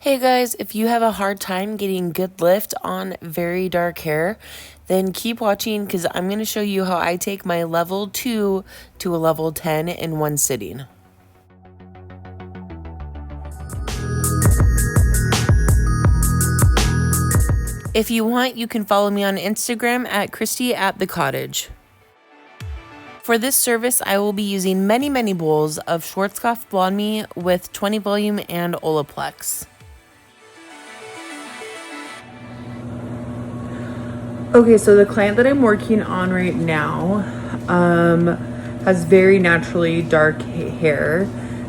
Hey guys, if you have a hard time getting good lift on very dark hair, then keep watching because I'm going to show you how I take my level 2 to a level 10 in one sitting. If you want, you can follow me on Instagram at Christy@thecottage. For this service, I will be using many bowls of Schwarzkopf BlondeMe with 20 volume and Olaplex. Okay, so the client that I'm working on right now has very naturally dark hair.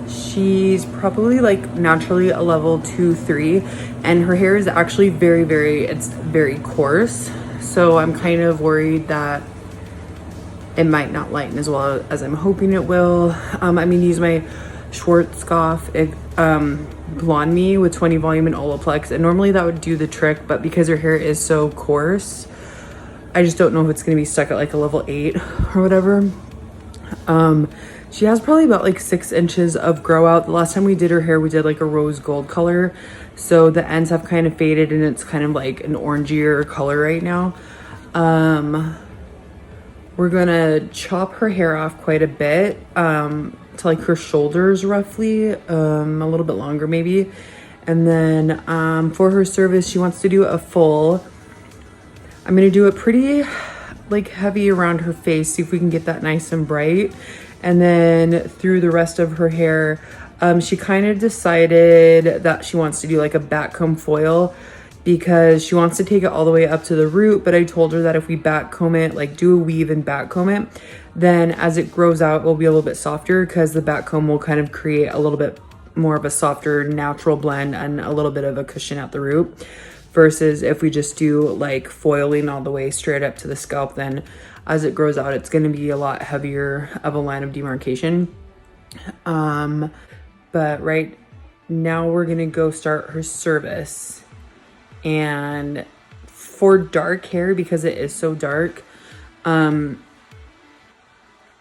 She's probably like naturally a level 2-3, and her hair is actually it's very coarse. So I'm kind of worried that it might not lighten as well as I'm hoping it will. I'm gonna use my Schwarzkopf BlondeMe with 20 volume and Olaplex, and normally that would do the trick, but because her hair is so coarse, I just don't know if it's gonna be stuck at like a level 8 or whatever. She has probably about like 6 inches of grow out. The last time we did her hair, we did like a rose gold color. So the ends have kind of faded and it's kind of like an orangier color right now. We're gonna chop her hair off quite a bit, to like her shoulders roughly, a little bit longer maybe. And then for her service, she wants to do a full. I'm gonna do it pretty like heavy around her face, see if we can get that nice and bright. And then through the rest of her hair, she kind of decided that she wants to do like a back comb foil because she wants to take it all the way up to the root. But I told her that if we back comb it, like do a weave and back comb it, then as it grows out, it will be a little bit softer because the back comb will kind of create a little bit more of a softer natural blend and a little bit of a cushion at the root. Versus if we just do like foiling all the way straight up to the scalp, then as it grows out, it's going to be a lot heavier of a line of demarcation. But right now we're going to go start her service. And for dark hair, because it is so dark, I'm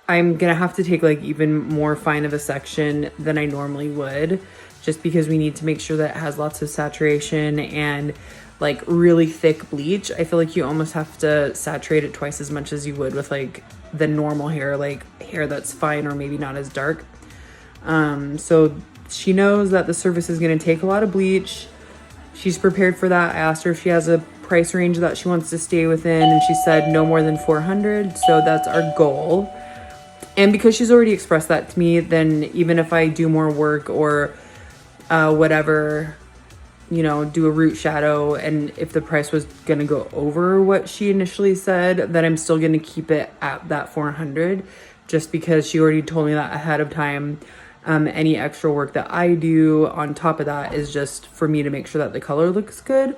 going to have to take like even more fine of a section than I normally would, just because we need to make sure that it has lots of saturation and like really thick bleach. I feel like you almost have to saturate it twice as much as you would with like the normal hair, like hair that's fine or maybe not as dark. So she knows that the service is going to take a lot of bleach. She's prepared for that. I asked her if she has a price range that she wants to stay within, and she said no more than 400. So that's our goal. And because she's already expressed that to me, then even if I do more work or whatever, you know, do a root shadow, and if the price was going to go over what she initially said, then I'm still going to keep it at that 400, just because she already told me that ahead of time. Any extra work that I do on top of that is just for me to make sure that the color looks good.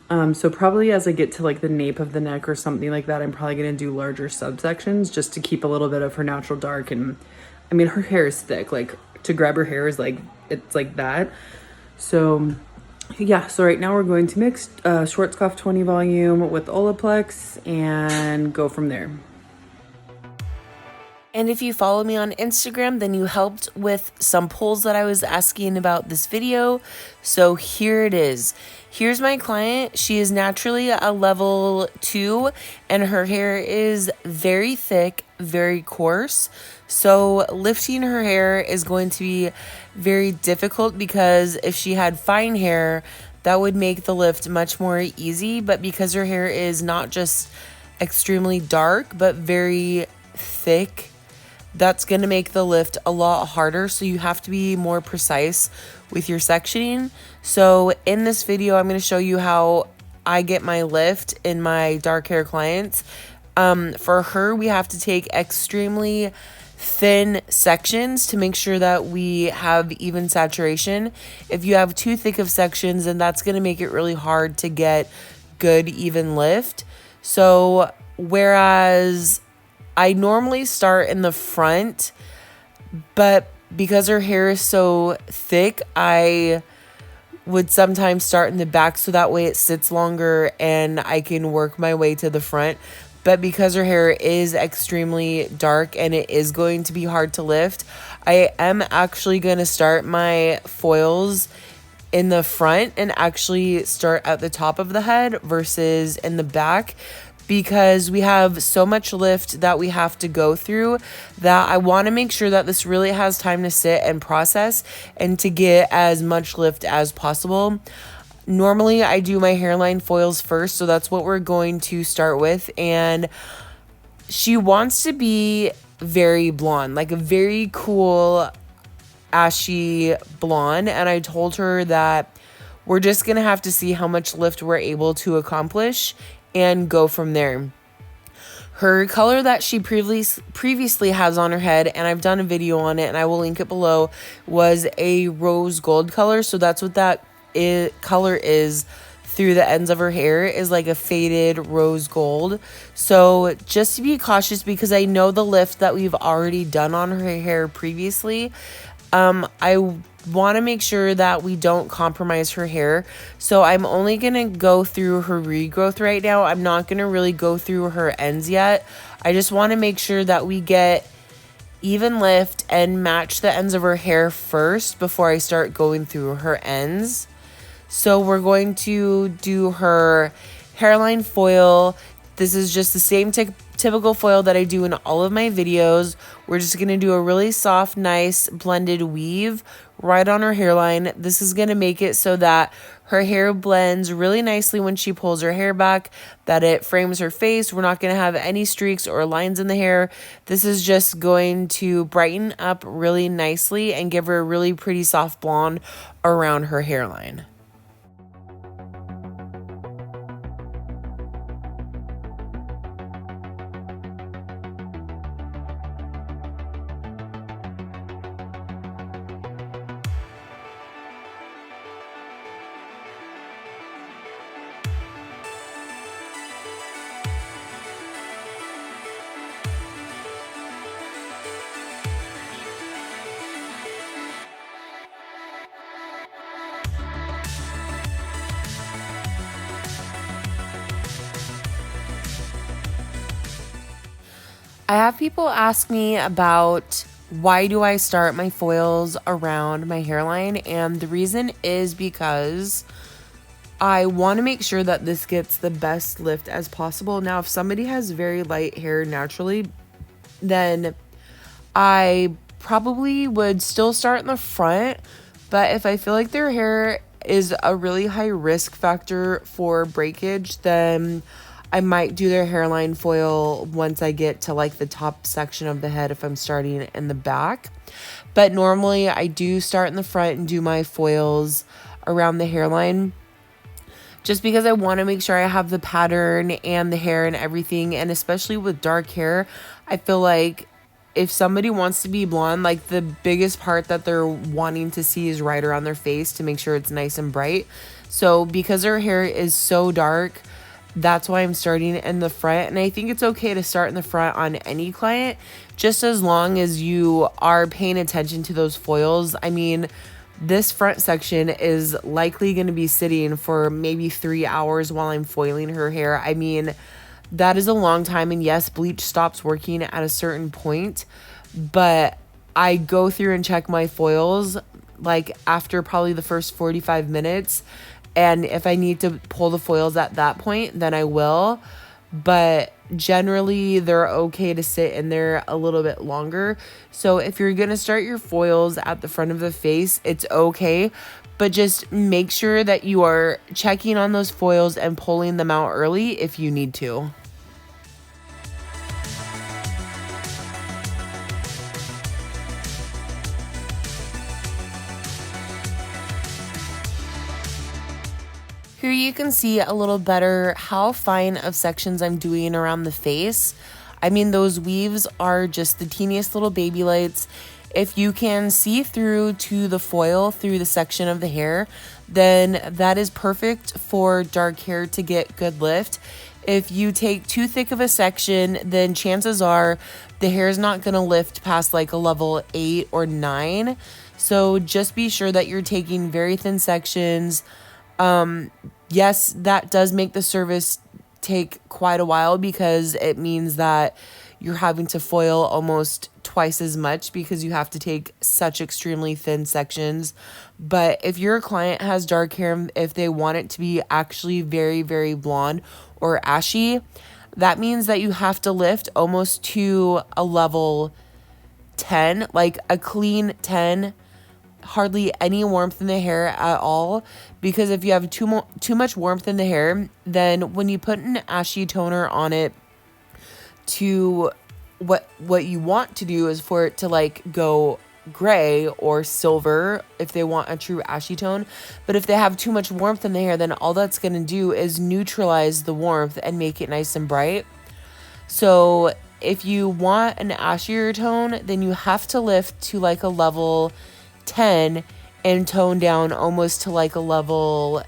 So probably as I get to like the nape of the neck or something like that, I'm probably going to do larger subsections just to keep a little bit of her natural dark. And I mean, her hair is thick, like to grab her hair is like, it's like that. So yeah, so right now we're going to mix Schwarzkopf 20 volume with Olaplex and go from there. And if you follow me on Instagram, then you helped with some polls that I was asking about this video. So here it is. Here's my client. She is naturally a level 2 and her hair is very thick, very coarse. So lifting her hair is going to be very difficult because if she had fine hair, that would make the lift much more easy. But because her hair is not just extremely dark, but very thick, that's going to make the lift a lot harder. So you have to be more precise with your sectioning. So in this video, I'm going to show you how I get my lift in my dark hair clients. For her, we have to take extremely thin sections to make sure that we have even saturation. If you have too thick of sections, then that's going to make it really hard to get good even lift. So whereas I normally start in the front, but because her hair is so thick, I would sometimes start in the back so that way it sits longer and I can work my way to the front. But because her hair is extremely dark and it is going to be hard to lift, I am actually going to start my foils in the front and actually start at the top of the head versus in the back, because we have so much lift that we have to go through that I want to make sure that this really has time to sit and process and to get as much lift as possible. Normally I do my hairline foils first, so that's what we're going to start with. And she wants to be very blonde, like a very cool ashy blonde, and I told her that we're just gonna have to see how much lift we're able to accomplish and go from there. Her color that she previously has on her head, and I've done a video on it and I will link it below, was a rose gold color. So that's what that color is through the ends of her hair, is like a faded rose gold. So just to be cautious, because I know the lift that we've already done on her hair previously, I want to make sure that we don't compromise her hair. So I'm only going to go through her regrowth right now. I'm not going to really go through her ends yet. I just want to make sure that we get even lift and match the ends of her hair first before I start going through her ends. So we're going to do her hairline foil. This is just the same typical foil that I do in all of my videos. We're just going to do a really soft, nice blended weave right on her hairline. This is going to make it so that her hair blends really nicely when she pulls her hair back, that it frames her face. We're not going to have any streaks or lines in the hair. This is just going to brighten up really nicely and give her a really pretty soft blonde around her hairline. I have people ask me about why do I start my foils around my hairline, and the reason is because I want to make sure that this gets the best lift as possible. Now, if somebody has very light hair naturally, then I probably would still start in the front, but if I feel like their hair is a really high risk factor for breakage, then I might do their hairline foil once I get to like the top section of the head if I'm starting in the back. But normally I do start in the front and do my foils around the hairline, just because I want to make sure I have the pattern and the hair and everything. And especially with dark hair, I feel like if somebody wants to be blonde, like the biggest part that they're wanting to see is right around their face to make sure it's nice and bright. So because her hair is so dark, that's why I'm starting in the front. And I think it's okay to start in the front on any client, just as long as you are paying attention to those foils. I mean, this front section is likely going to be sitting for maybe 3 hours while I'm foiling her hair. I mean, that is a long time. And yes, bleach stops working at a certain point, but I go through and check my foils like after probably the first 45 minutes. And if I need to pull the foils at that point, then I will. But generally, they're okay to sit in there a little bit longer. So if you're going to start your foils at the front of the face, it's okay. But just make sure that you are checking on those foils and pulling them out early if you need to. Here you can see a little better how fine of sections I'm doing around the face. I mean, those weaves are just the teeniest little baby lights. If you can see through to the foil through the section of the hair, then that is perfect for dark hair to get good lift. If you take too thick of a section, then chances are the hair is not going to lift past like a level 8 or 9. So just be sure that you're taking very thin sections. Yes, that does make the service take quite a while because it means that you're having to foil almost twice as much because you have to take such extremely thin sections. But if your client has dark hair, if they want it to be actually very, very blonde or ashy, that means that you have to lift almost to a level 10, like a clean 10, hardly any warmth in the hair at all. Because if you have too much warmth in the hair, then when you put an ashy toner on it, to what you want to do is for it to like go gray or silver if they want a true ashy tone. But if they have too much warmth in the hair, then all that's going to do is neutralize the warmth and make it nice and bright. So if you want an ashier tone, then you have to lift to like a level 10 and tone down almost to like a level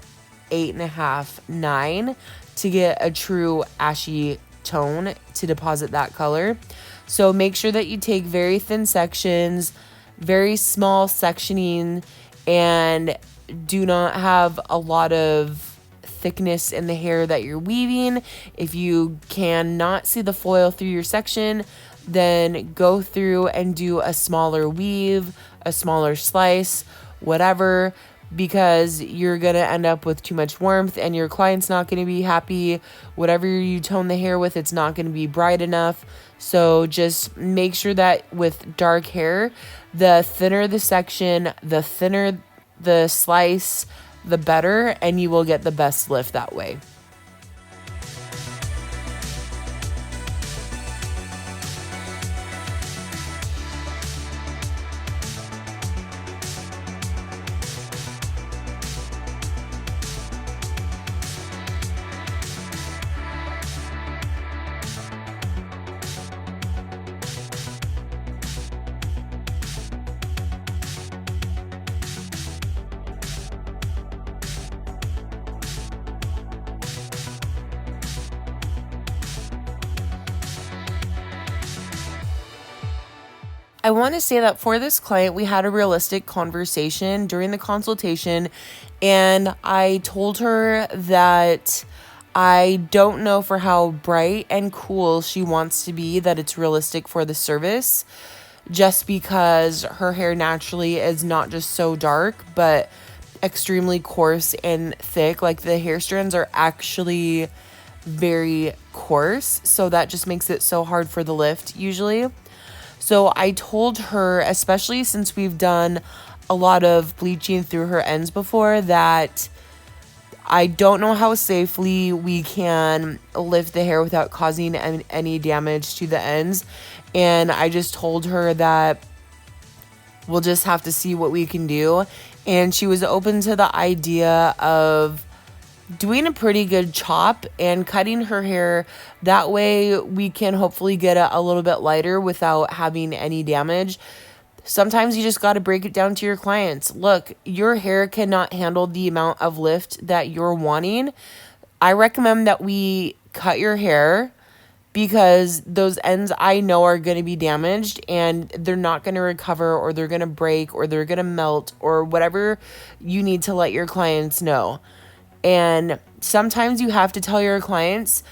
8.5, 9 to get a true ashy tone to deposit that color. So make sure that you take very thin sections, very small sectioning, and do not have a lot of thickness in the hair that you're weaving. If you cannot see the foil through your section, then go through and do a smaller weave, a smaller slice, whatever, because you're going to end up with too much warmth and your client's not going to be happy. Whatever you tone the hair with, it's not going to be bright enough. So just make sure that with dark hair, the thinner the section, the thinner the slice, the better, and you will get the best lift that way. I want to say that for this client, we had a realistic conversation during the consultation, and I told her that I don't know for how bright and cool she wants to be, that it's realistic for the service, just because her hair naturally is not just so dark, but extremely coarse and thick. Like the hair strands are actually very coarse, so that just makes it so hard for the lift usually. So I told her, especially since we've done a lot of bleaching through her ends before, that I don't know how safely we can lift the hair without causing any damage to the ends. And I just told her that we'll just have to see what we can do. And she was open to the idea of doing a pretty good chop and cutting her hair. That way we can hopefully get it a little bit lighter without having any damage. Sometimes you just got to break it down to your clients. Look, your hair cannot handle the amount of lift that you're wanting. I recommend that we cut your hair because those ends I know are going to be damaged and they're not going to recover, or they're going to break, or they're going to melt, or whatever you need to let your clients know. And sometimes you have to tell your clients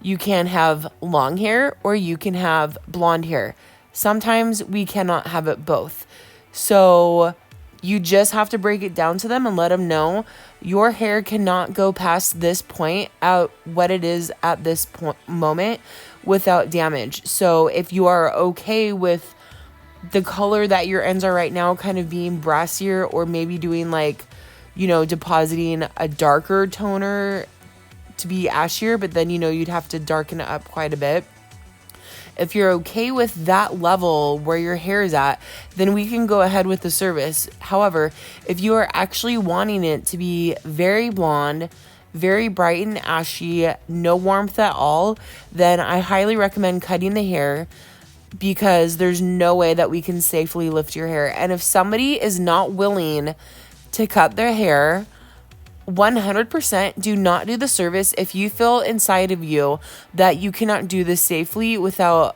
you can have long hair or you can have blonde hair. Sometimes we cannot have it both. So you just have to break it down to them and let them know your hair cannot go past this point at what it is at this moment without damage. So if you are okay with the color that your ends are right now kind of being brassier, or maybe doing like, you know, depositing a darker toner to be ashier, but then, you know, you'd have to darken it up quite a bit. If you're okay with that level where your hair is at, then we can go ahead with the service. However, if you are actually wanting it to be very blonde, very bright and ashy, no warmth at all, then I highly recommend cutting the hair, because there's no way that we can safely lift your hair. And if somebody is not willing to cut their hair, 100% do not do the service if you feel inside of you that you cannot do this safely without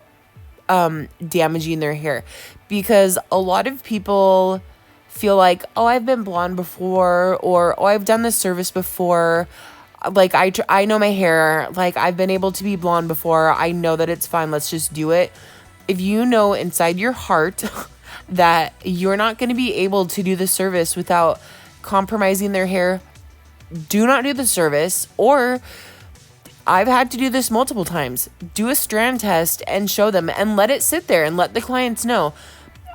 damaging their hair. Because a lot of people feel like, oh, I've been blonde before, or oh, I've done this service before, like I know my hair, like I've been able to be blonde before, I know that it's fine, let's just do it. if you know inside your heart that you're not going to be able to do the service without compromising their hair, do not do the service. Or I've had to do this multiple times. Do a strand test and show them and let it sit there and let the clients know.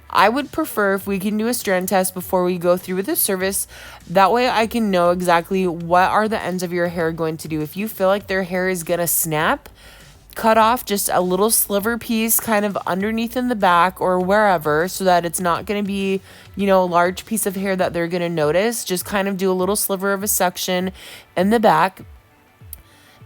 I would prefer if we can do a strand test before we go through with the service. That way I can know exactly what are the ends of your hair going to do. If you feel like their hair is going to snap, cut off just a little sliver piece kind of underneath in the back or wherever, so that it's not going to be, you know, a large piece of hair that they're going to notice. Just kind of do a little sliver of a section in the back.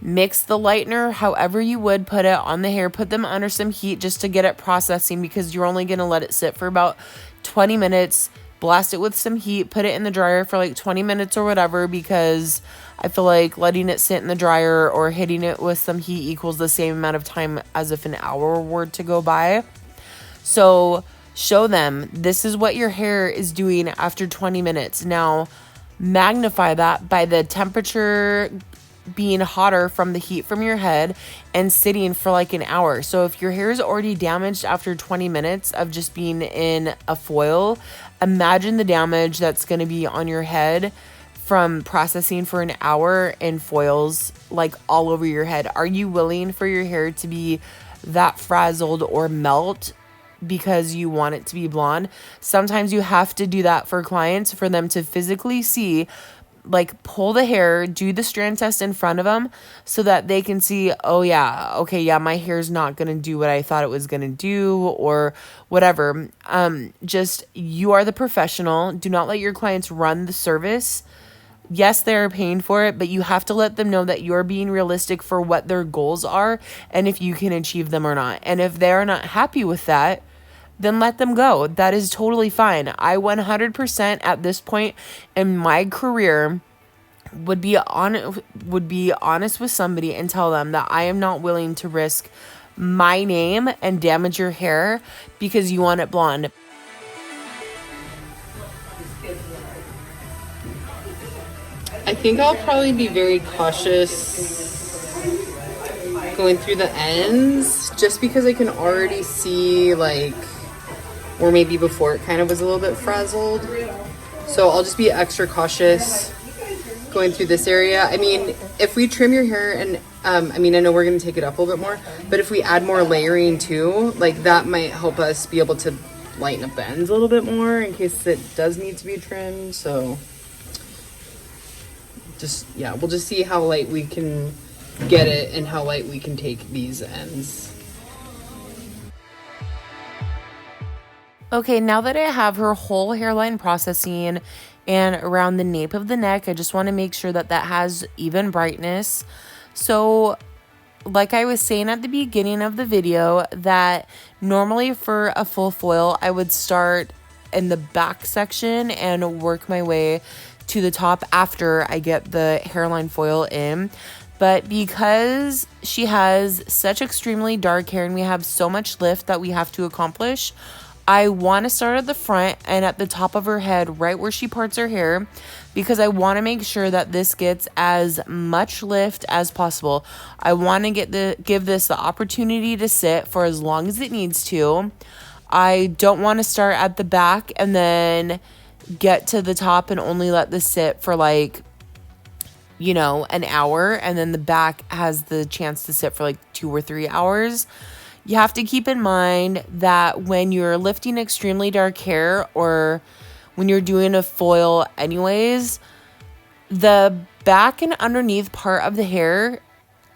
Mix the lightener however you would put it on the hair. Put them under some heat just to get it processing, because you're only going to let it sit for about 20 minutes. Blast it with some heat. Put it in the dryer for like 20 minutes or whatever, because I feel like letting it sit in the dryer or hitting it with some heat equals the same amount of time as if an hour were to go by. So show them this is what your hair is doing after 20 minutes. Now magnify that by the temperature being hotter from the heat from your head and sitting for like an hour. So if your hair is already damaged after 20 minutes of just being in a foil, imagine the damage that's going to be on your head from processing for an hour in foils, like all over your head. Are you willing for your hair to be that frazzled or melt because you want it to be blonde? Sometimes you have to do that for clients for them to physically see, like pull the hair, do the strand test in front of them so that they can see, oh yeah, okay, yeah, my hair's not going to do what I thought it was going to do or whatever. Just, you are the professional. Do not let your clients run the service. Yes, they're paying for it, but you have to let them know that you're being realistic for what their goals are and if you can achieve them or not. And if they're not happy with that, then let them go. That is totally fine. I 100% at this point in my career would be honest with somebody and tell them that I am not willing to risk my name and damage your hair because you want it blonde. I think I'll probably be very cautious going through the ends, just because I can already see, like, or maybe before it kind of was a little bit frazzled. So I'll just be extra cautious going through this area. I mean, if we trim your hair and, I mean, I know we're going to take it up a little bit more, but if we add more layering too, like that might help us be able to lighten up the ends a little bit more in case it does need to be trimmed. So just, yeah, we'll just see how light we can get it and how light we can take these ends. Okay, now that I have her whole hairline processing and around the nape of the neck, I just want to make sure that that has even brightness. So like I was saying at the beginning of the video, that normally for a full foil, I would start in the back section and work my way to the top after I get the hairline foil in. But because she has such extremely dark hair and we have so much lift that we have to accomplish, I want to start at the front and at the top of her head, right where she parts her hair, because I want to make sure that this gets as much lift as possible. I want to give this the opportunity to sit for as long as it needs to. I don't want to start at the back and then get to the top and only let this sit for like, you know, an hour, and then the back has the chance to sit for like 2 or 3 hours. You have to keep in mind that when you're lifting extremely dark hair, or when you're doing a foil anyways, the back and underneath part of the hair,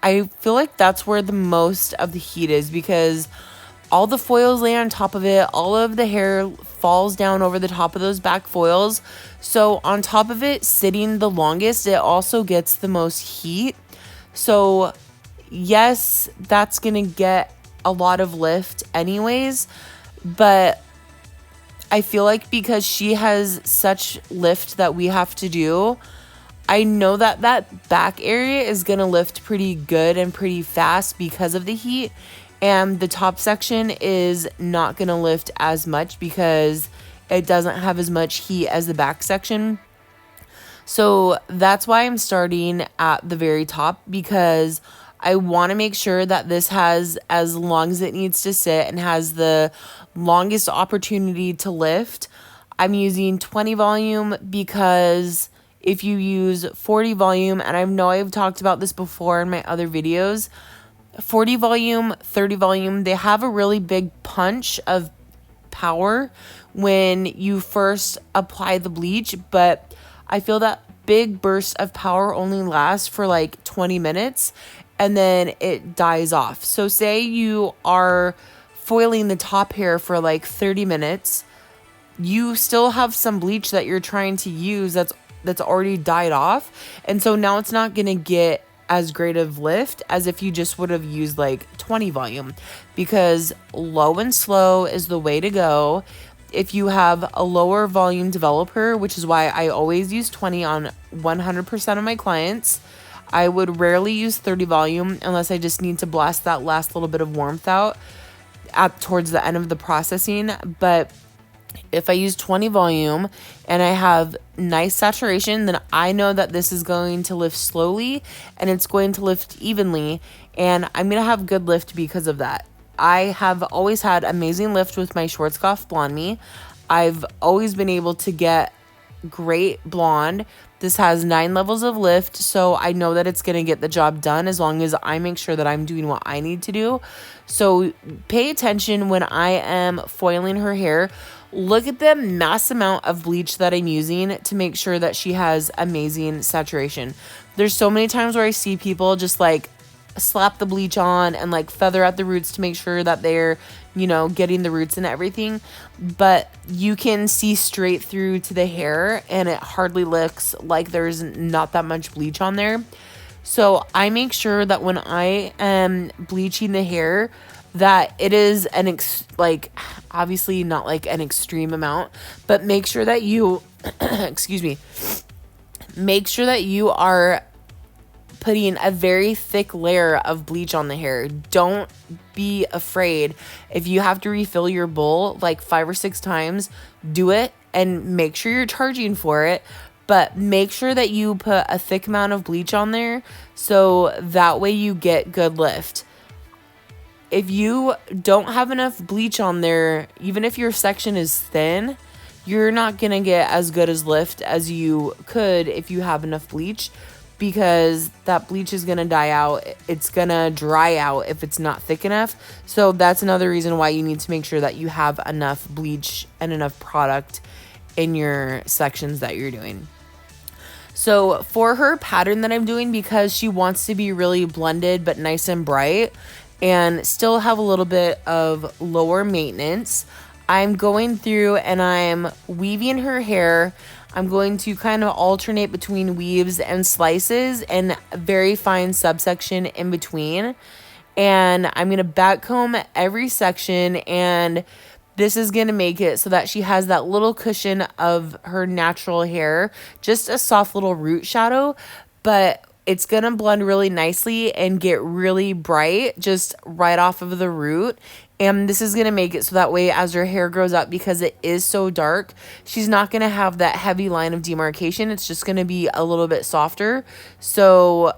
I feel like that's where the most of the heat is, because all the foils lay on top of it. All of the hair falls down over the top of those back foils. So on top of it sitting the longest, it also gets the most heat. So yes, that's going to get a lot of lift anyways, but I feel like because she has such lift that we have to do, I know that that back area is going to lift pretty good and pretty fast because of the heat, and the top section is not going to lift as much because it doesn't have as much heat as the back section. So that's why I'm starting at the very top, because I want to make sure that this has as long as it needs to sit and has the longest opportunity to lift. I'm using 20 volume because if you use 40 volume, and I know I've talked about this before in my other videos, 40 volume, 30 volume, they have a really big punch of power when you first apply the bleach, but I feel that big burst of power only lasts for like 20 minutes and then it dies off. So say you are foiling the top hair for like 30 minutes, you still have some bleach that you're trying to use that's already died off, and so now it's not going to get as great of lift as if you just would have used like 20 volume, because low and slow is the way to go. If you have a lower volume developer, which is why I always use 20 on 100% of my clients, I would rarely use 30 volume unless I just need to blast that last little bit of warmth out towards the end of the processing. But if I use 20 volume and I have nice saturation, then I know that this is going to lift slowly and it's going to lift evenly, and I'm going to have good lift because of that. I have always had amazing lift with my Schwarzkopf BlondeMe. I've always been able to get great blonde. This has 9 levels of lift, so I know that it's going to get the job done as long as I make sure that I'm doing what I need to do. So pay attention when I am foiling her hair. Look at the mass amount of bleach that I'm using to make sure that she has amazing saturation. There's so many times where I see people just like slap the bleach on and like feather out the roots to make sure that they're, getting the roots and everything, but you can see straight through to the hair and it hardly looks like there's not that much bleach on there. So I make sure that when I am bleaching the hair, that it is obviously not like an extreme amount, but make sure that you excuse me, make sure that you are putting a very thick layer of bleach on the hair. Don't be afraid. If you have to refill your bowl like 5 or 6 times, do it and make sure you're charging for it. But make sure that you put a thick amount of bleach on there so that way you get good lift. If you don't have enough bleach on there, even if your section is thin, you're not going to get as good as lift as you could if you have enough bleach, because that bleach is going to die out. It's going to dry out if it's not thick enough. So that's another reason why you need to make sure that you have enough bleach and enough product in your sections that you're doing. So for her pattern that I'm doing, because she wants to be really blended but nice and bright and still have a little bit of lower maintenance, I'm going through and I'm weaving her hair. I'm going to kind of alternate between weaves and slices and very fine subsection in between. And I'm going to back comb every section, and this is going to make it so that she has that little cushion of her natural hair, just a soft little root shadow, but it's going to blend really nicely and get really bright just right off of the root. And this is going to make it so that way as her hair grows up, because it is so dark, she's not going to have that heavy line of demarcation. It's just going to be a little bit softer. So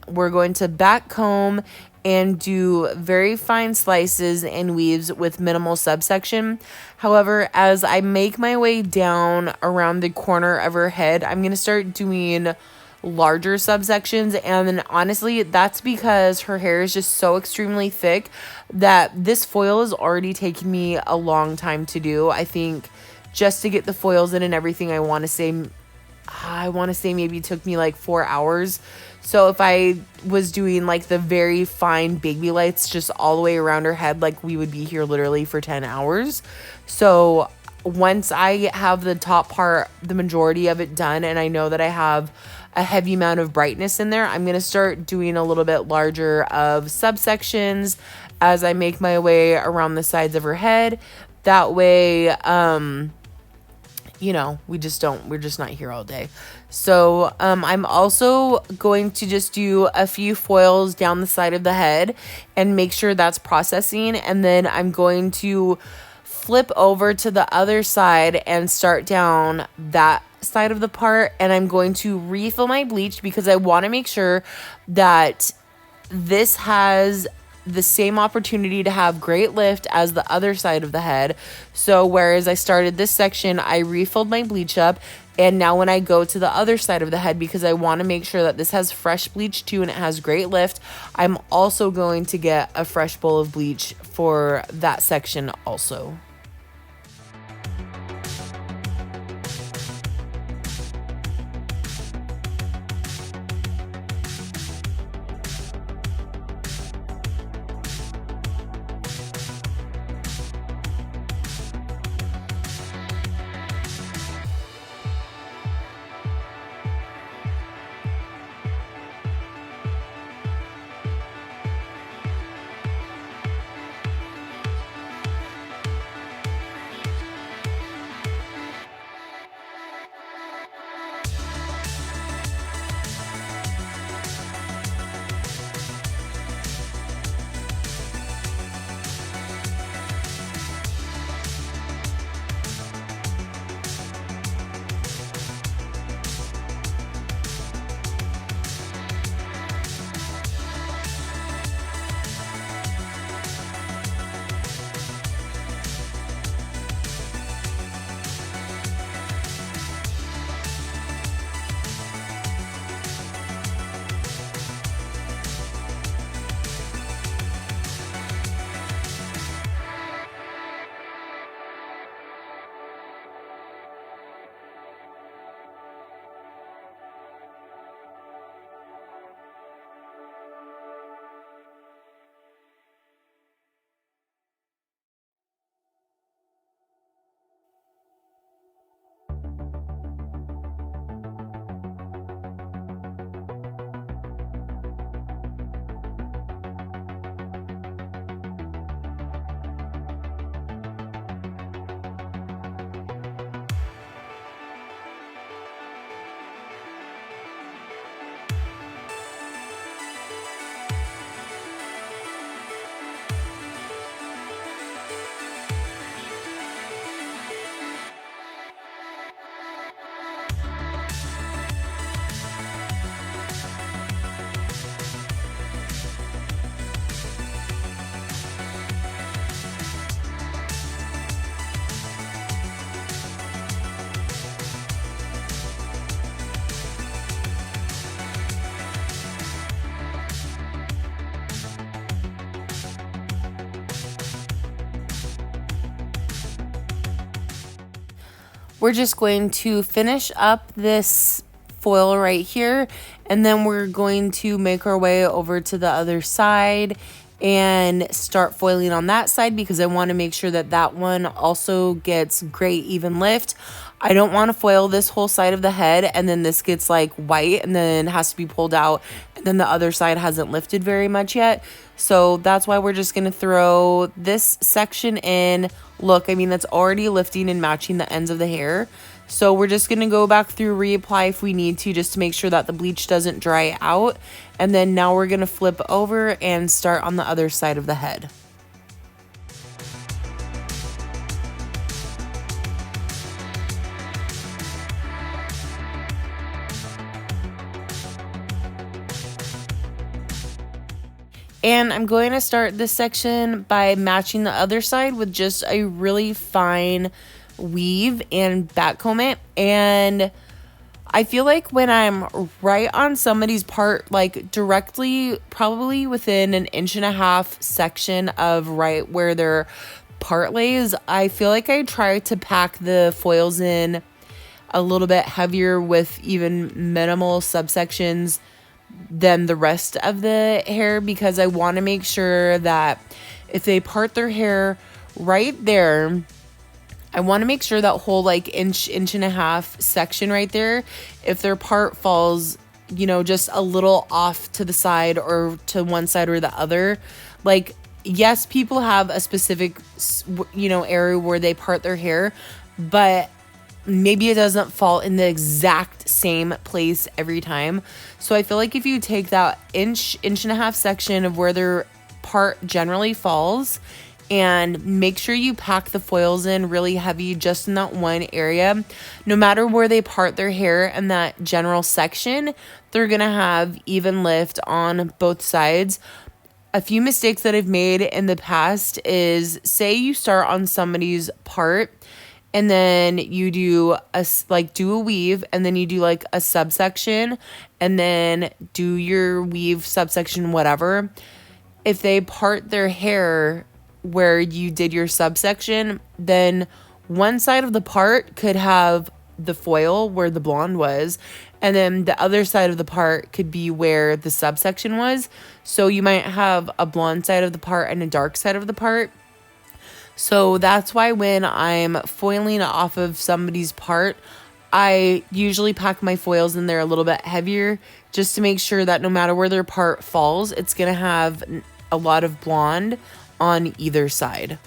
we're going to back comb and do very fine slices and weaves with minimal subsection. However, as I make my way down around the corner of her head, I'm going to start doing larger subsections, and then honestly that's because her hair is just so extremely thick that this foil is already taking me a long time to do. I think just to get the foils in and everything, I want to say maybe it took me like 4 hours. So if I was doing like the very fine Babylights just all the way around her head, like we would be here literally for 10 hours. So once I have the top part, the majority of it done, and I know that I have a heavy amount of brightness in there, I'm going to start doing a little bit larger of subsections as I make my way around the sides of her head. That way, we're just not here all day. So I'm also going to just do a few foils down the side of the head and make sure that's processing. And then I'm going to flip over to the other side and start down that side of the part, and I'm going to refill my bleach because I want to make sure that this has the same opportunity to have great lift as the other side of the head. So whereas I started this section, I refilled my bleach up, and now when I go to the other side of the head, because I want to make sure that this has fresh bleach too and it has great lift, I'm also going to get a fresh bowl of bleach for that section also. We're just going to finish up this foil right here, and then we're going to make our way over to the other side and start foiling on that side, because I want to make sure that that one also gets great even lift. I don't want to foil this whole side of the head and then this gets like white and then has to be pulled out, and then the other side hasn't lifted very much yet. So that's why we're just going to throw this section in. Look, I mean, that's already lifting and matching the ends of the hair. So we're just going to go back through, reapply if we need to, just to make sure that the bleach doesn't dry out. And then now we're going to flip over and start on the other side of the head. And I'm going to start this section by matching the other side with just a really fine weave and backcomb it. And I feel like when I'm right on somebody's part, like directly, probably within 1.5 inch section of right where their part lays, I feel like I try to pack the foils in a little bit heavier with even minimal subsections than the rest of the hair, because I want to make sure that if they part their hair right there, I want to make sure that whole like inch and a half section right there, if their part falls, you know, just a little off to the side or to one side or the other, like, yes, people have a specific, you know, area where they part their hair, but maybe it doesn't fall in the exact same place every time. So I feel like if you take that inch and a half section of where their part generally falls and make sure you pack the foils in really heavy just in that one area. No matter where they part their hair in that general section, they're gonna have even lift on both sides. A few mistakes that I've made in the past is, say you start on somebody's part and then you do a weave, and then you do like a subsection, and then do your weave subsection whatever. If they part their hair where you did your subsection, then one side of the part could have the foil where the blonde was, and then the other side of the part could be where the subsection was. So you might have a blonde side of the part and a dark side of the part. So that's why when I'm foiling off of somebody's part, I usually pack my foils in there a little bit heavier, just to make sure that no matter where their part falls, it's going to have a lot of blonde on either side.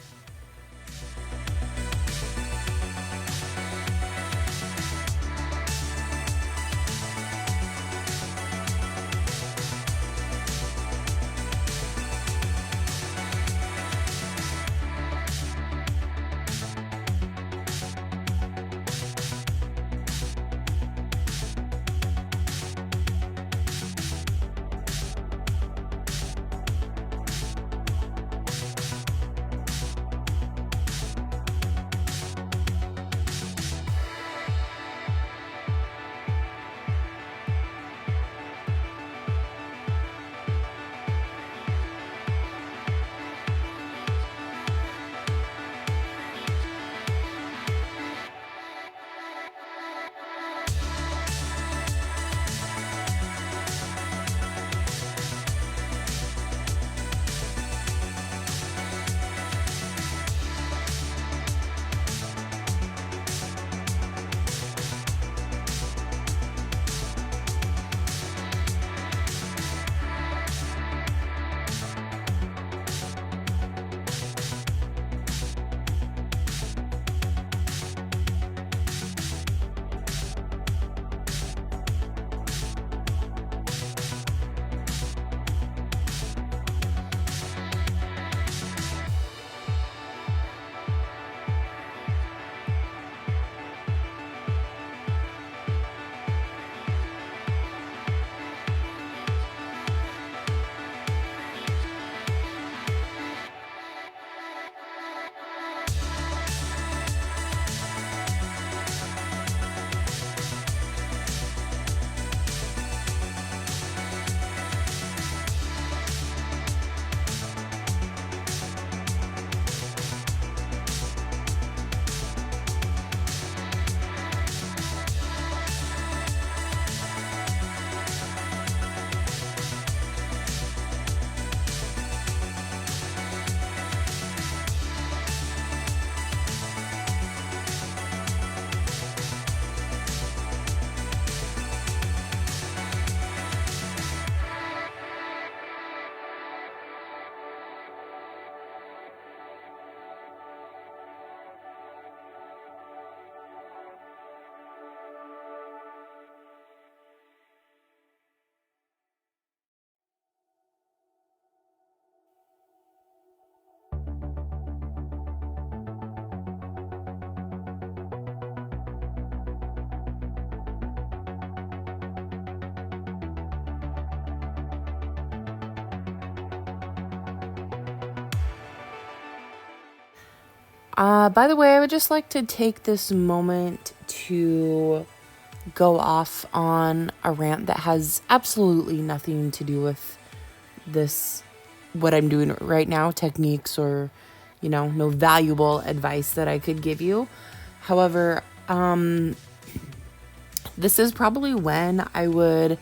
By the way, I would just like to take this moment to go off on a rant that has absolutely nothing to do with what I'm doing right now, techniques, or, no valuable advice that I could give you. However, this is probably when I would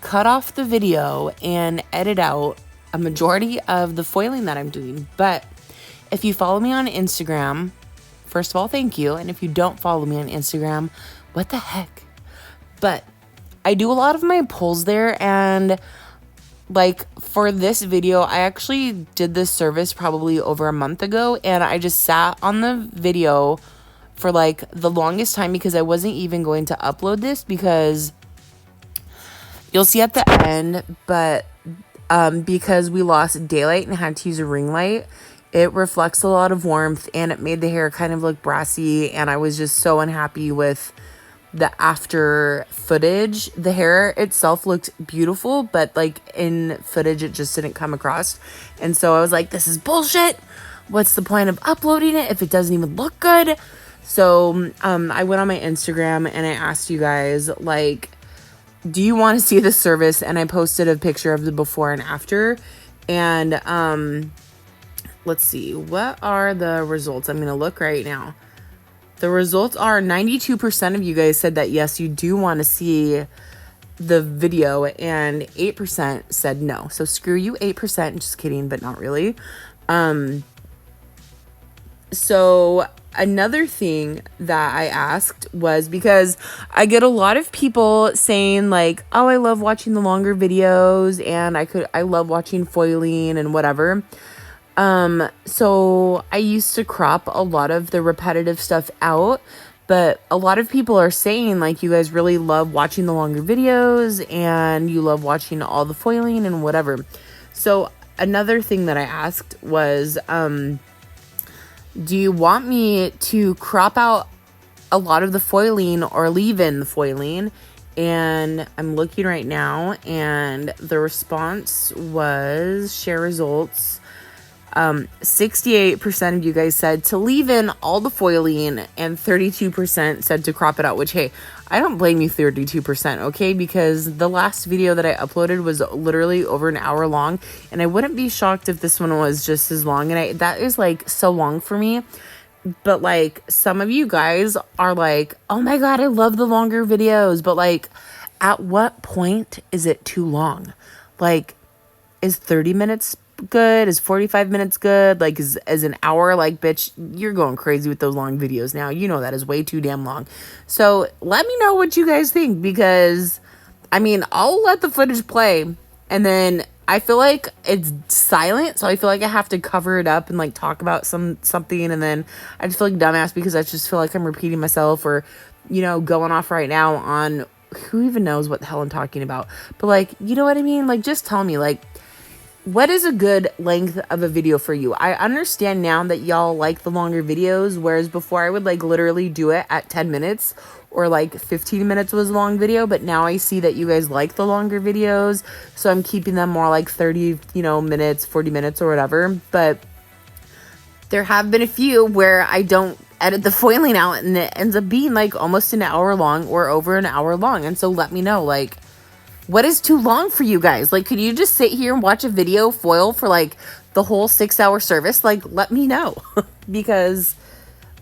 cut off the video and edit out a majority of the foiling that I'm doing. But if you follow me on Instagram, first of all, thank you. And if you don't follow me on Instagram, what the heck? But I do a lot of my pulls there, and for this video, I actually did this service probably over a month ago, and I just sat on the video for the longest time because I wasn't even going to upload this, because you'll see at the end, but because we lost daylight and had to use a ring light, It reflects a lot of warmth, and it made the hair kind of look brassy, and I was just so unhappy with the after footage. The hair itself looked beautiful, but like in footage it just didn't come across. And so I was like, this is bullshit. What's the point of uploading it if it doesn't even look good? So I went on my Instagram and I asked you guys, like, do you want to see the service? And I posted a picture of the before and after. And let's see, what are the results? I'm going to look right now. The results are 92% of you guys said that yes, you do want to see the video, and 8% said no. So screw you, 8%. Just kidding, but not really. So another thing that I asked was, because I get a lot of people saying like, oh, I love watching the longer videos, and I love watching foiling and whatever. So I used to crop a lot of the repetitive stuff out, but a lot of people are saying like, you guys really love watching the longer videos and you love watching all the foiling and whatever. So another thing that I asked was, do you want me to crop out a lot of the foiling or leave in the foiling? And I'm looking right now, and the response was share results. 68% of you guys said to leave in all the foiling, and 32% said to crop it out, which, hey, I don't blame you 32%, okay? Because the last video that I uploaded was literally over an hour long, and I wouldn't be shocked if this one was just as long, and that is like so long for me. But like, some of you guys are like, oh my god, I love the longer videos, but like, at what point is it too long? Like, is 30 minutes good? Is 45 minutes good? Like, is an hour? Like, bitch, you're going crazy with those long videos now. You know that is way too damn long. So let me know what you guys think, because I mean, I'll let the footage play, and then I feel like it's silent, so I feel like I have to cover it up and like talk about something, and then I just feel like dumbass because I just feel like I'm repeating myself, or, you know, going off right now on who even knows what the hell I'm talking about. But like, you know what I mean? Like, just tell me, like, what is a good length of a video for you? I understand now that y'all like the longer videos, whereas before I would like literally do it at 10 minutes or like 15 minutes was a long video, but now I see that you guys like the longer videos, so I'm keeping them more like 30, minutes, 40 minutes or whatever. But there have been a few where I don't edit the foiling out and it ends up being like almost an hour long or over an hour long. And so let me know, like, what is too long for you guys? Like, could you just sit here and watch a video foil for like the whole 6-hour service? Like, let me know, because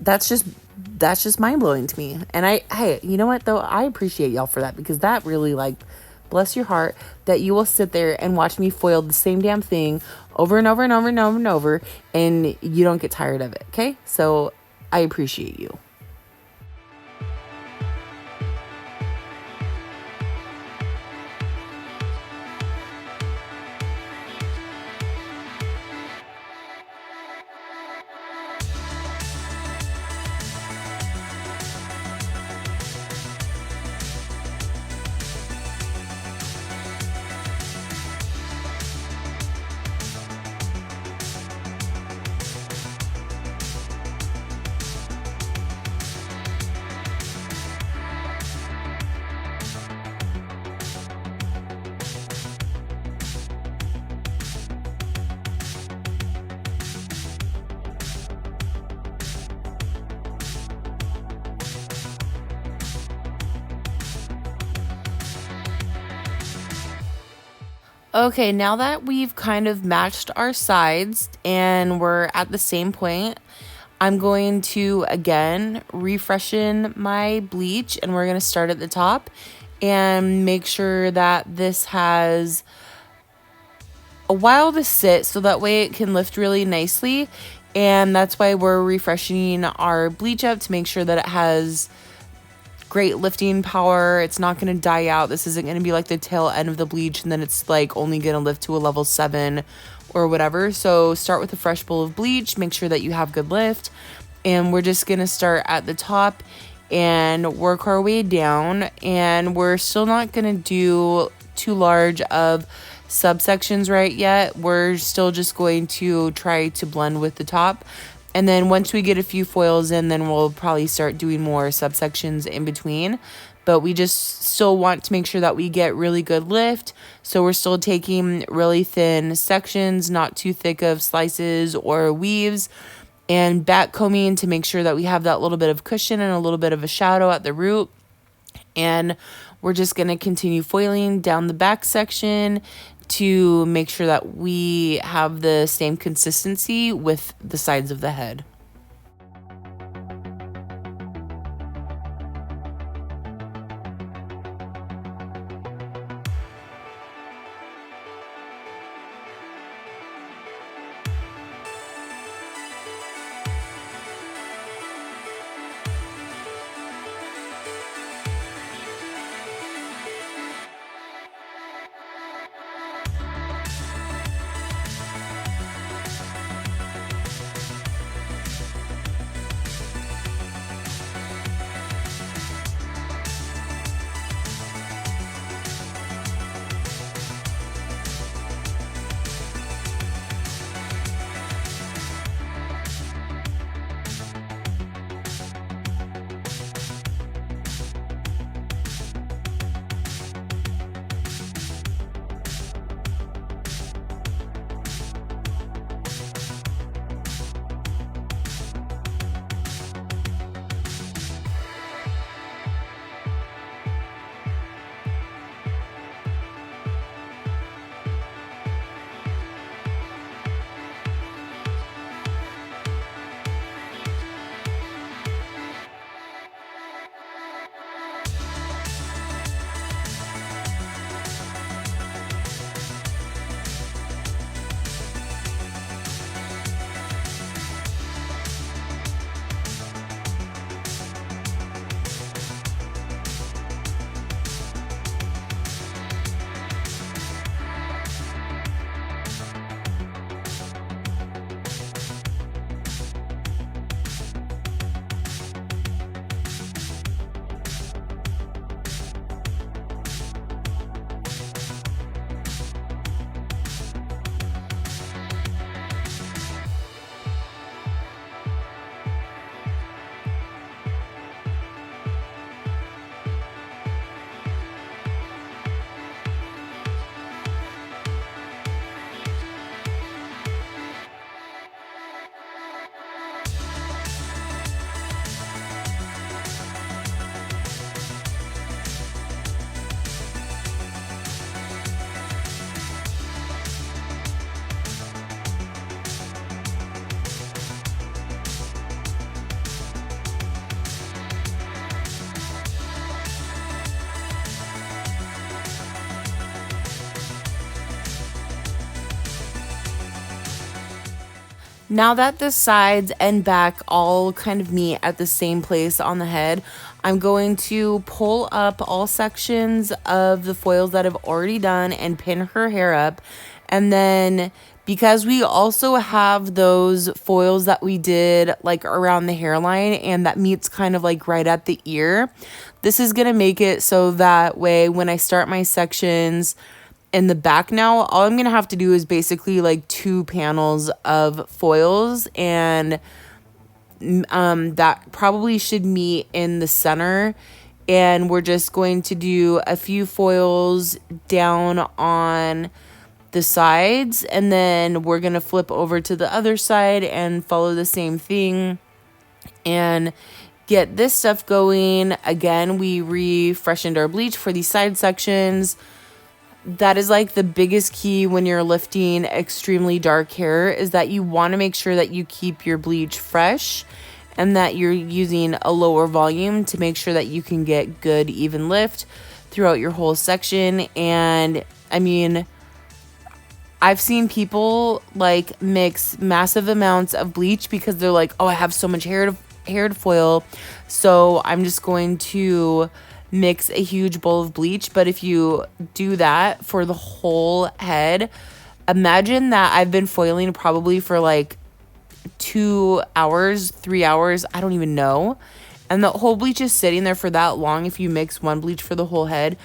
that's just mind blowing to me. And hey, you know what though? I appreciate y'all for that, because that really, like, bless your heart that you will sit there and watch me foil the same damn thing over and over and over and over and over, and you don't get tired of it. Okay. So I appreciate you. Okay, now that we've kind of matched our sides and we're at the same point, I'm going to, again, refreshen my bleach, and we're going to start at the top and make sure that this has a while to sit, so that way it can lift really nicely. And that's why we're refreshing our bleach up, to make sure that it has great lifting power. It's not going to die out. This isn't going to be like the tail end of the bleach and then it's like only going to lift to a level 7 or whatever. So start with a fresh bowl of bleach, make sure that you have good lift, and we're just going to start at the top and work our way down. And we're still not going to do too large of subsections right yet. We're still just going to try to blend with the top. And then once we get a few foils in, then we'll probably start doing more subsections in between. But we just still want to make sure that we get really good lift. So we're still taking really thin sections, not too thick of slices or weaves, and back combing to make sure that we have that little bit of cushion and a little bit of a shadow at the root. And we're just going to continue foiling down the back section to make sure that we have the same consistency with the sides of the head. Now that the sides and back all kind of meet at the same place on the head, I'm going to pull up all sections of the foils that I've already done and pin her hair up. And then because we also have those foils that we did like around the hairline and that meets kind of like right at the ear, this is going to make it so that way when I start my sections in the back now, all I'm gonna have to do is basically like 2 panels of foils, and that probably should meet in the center. And we're just going to do a few foils down on the sides, and then we're gonna flip over to the other side and follow the same thing and get this stuff going. Again, we refreshened our bleach for these side sections. That is like the biggest key when you're lifting extremely dark hair, is that you want to make sure that you keep your bleach fresh and that you're using a lower volume to make sure that you can get good even lift throughout your whole section. And I mean, I've seen people like mix massive amounts of bleach because they're like, oh, I have so much hair to foil, so I'm just going to mix a huge bowl of bleach. But if you do that for the whole head, imagine that I've been foiling probably for like 2 hours, 3 hours, I don't even know, and the whole bleach is sitting there for that long. If you mix one bleach for the whole head,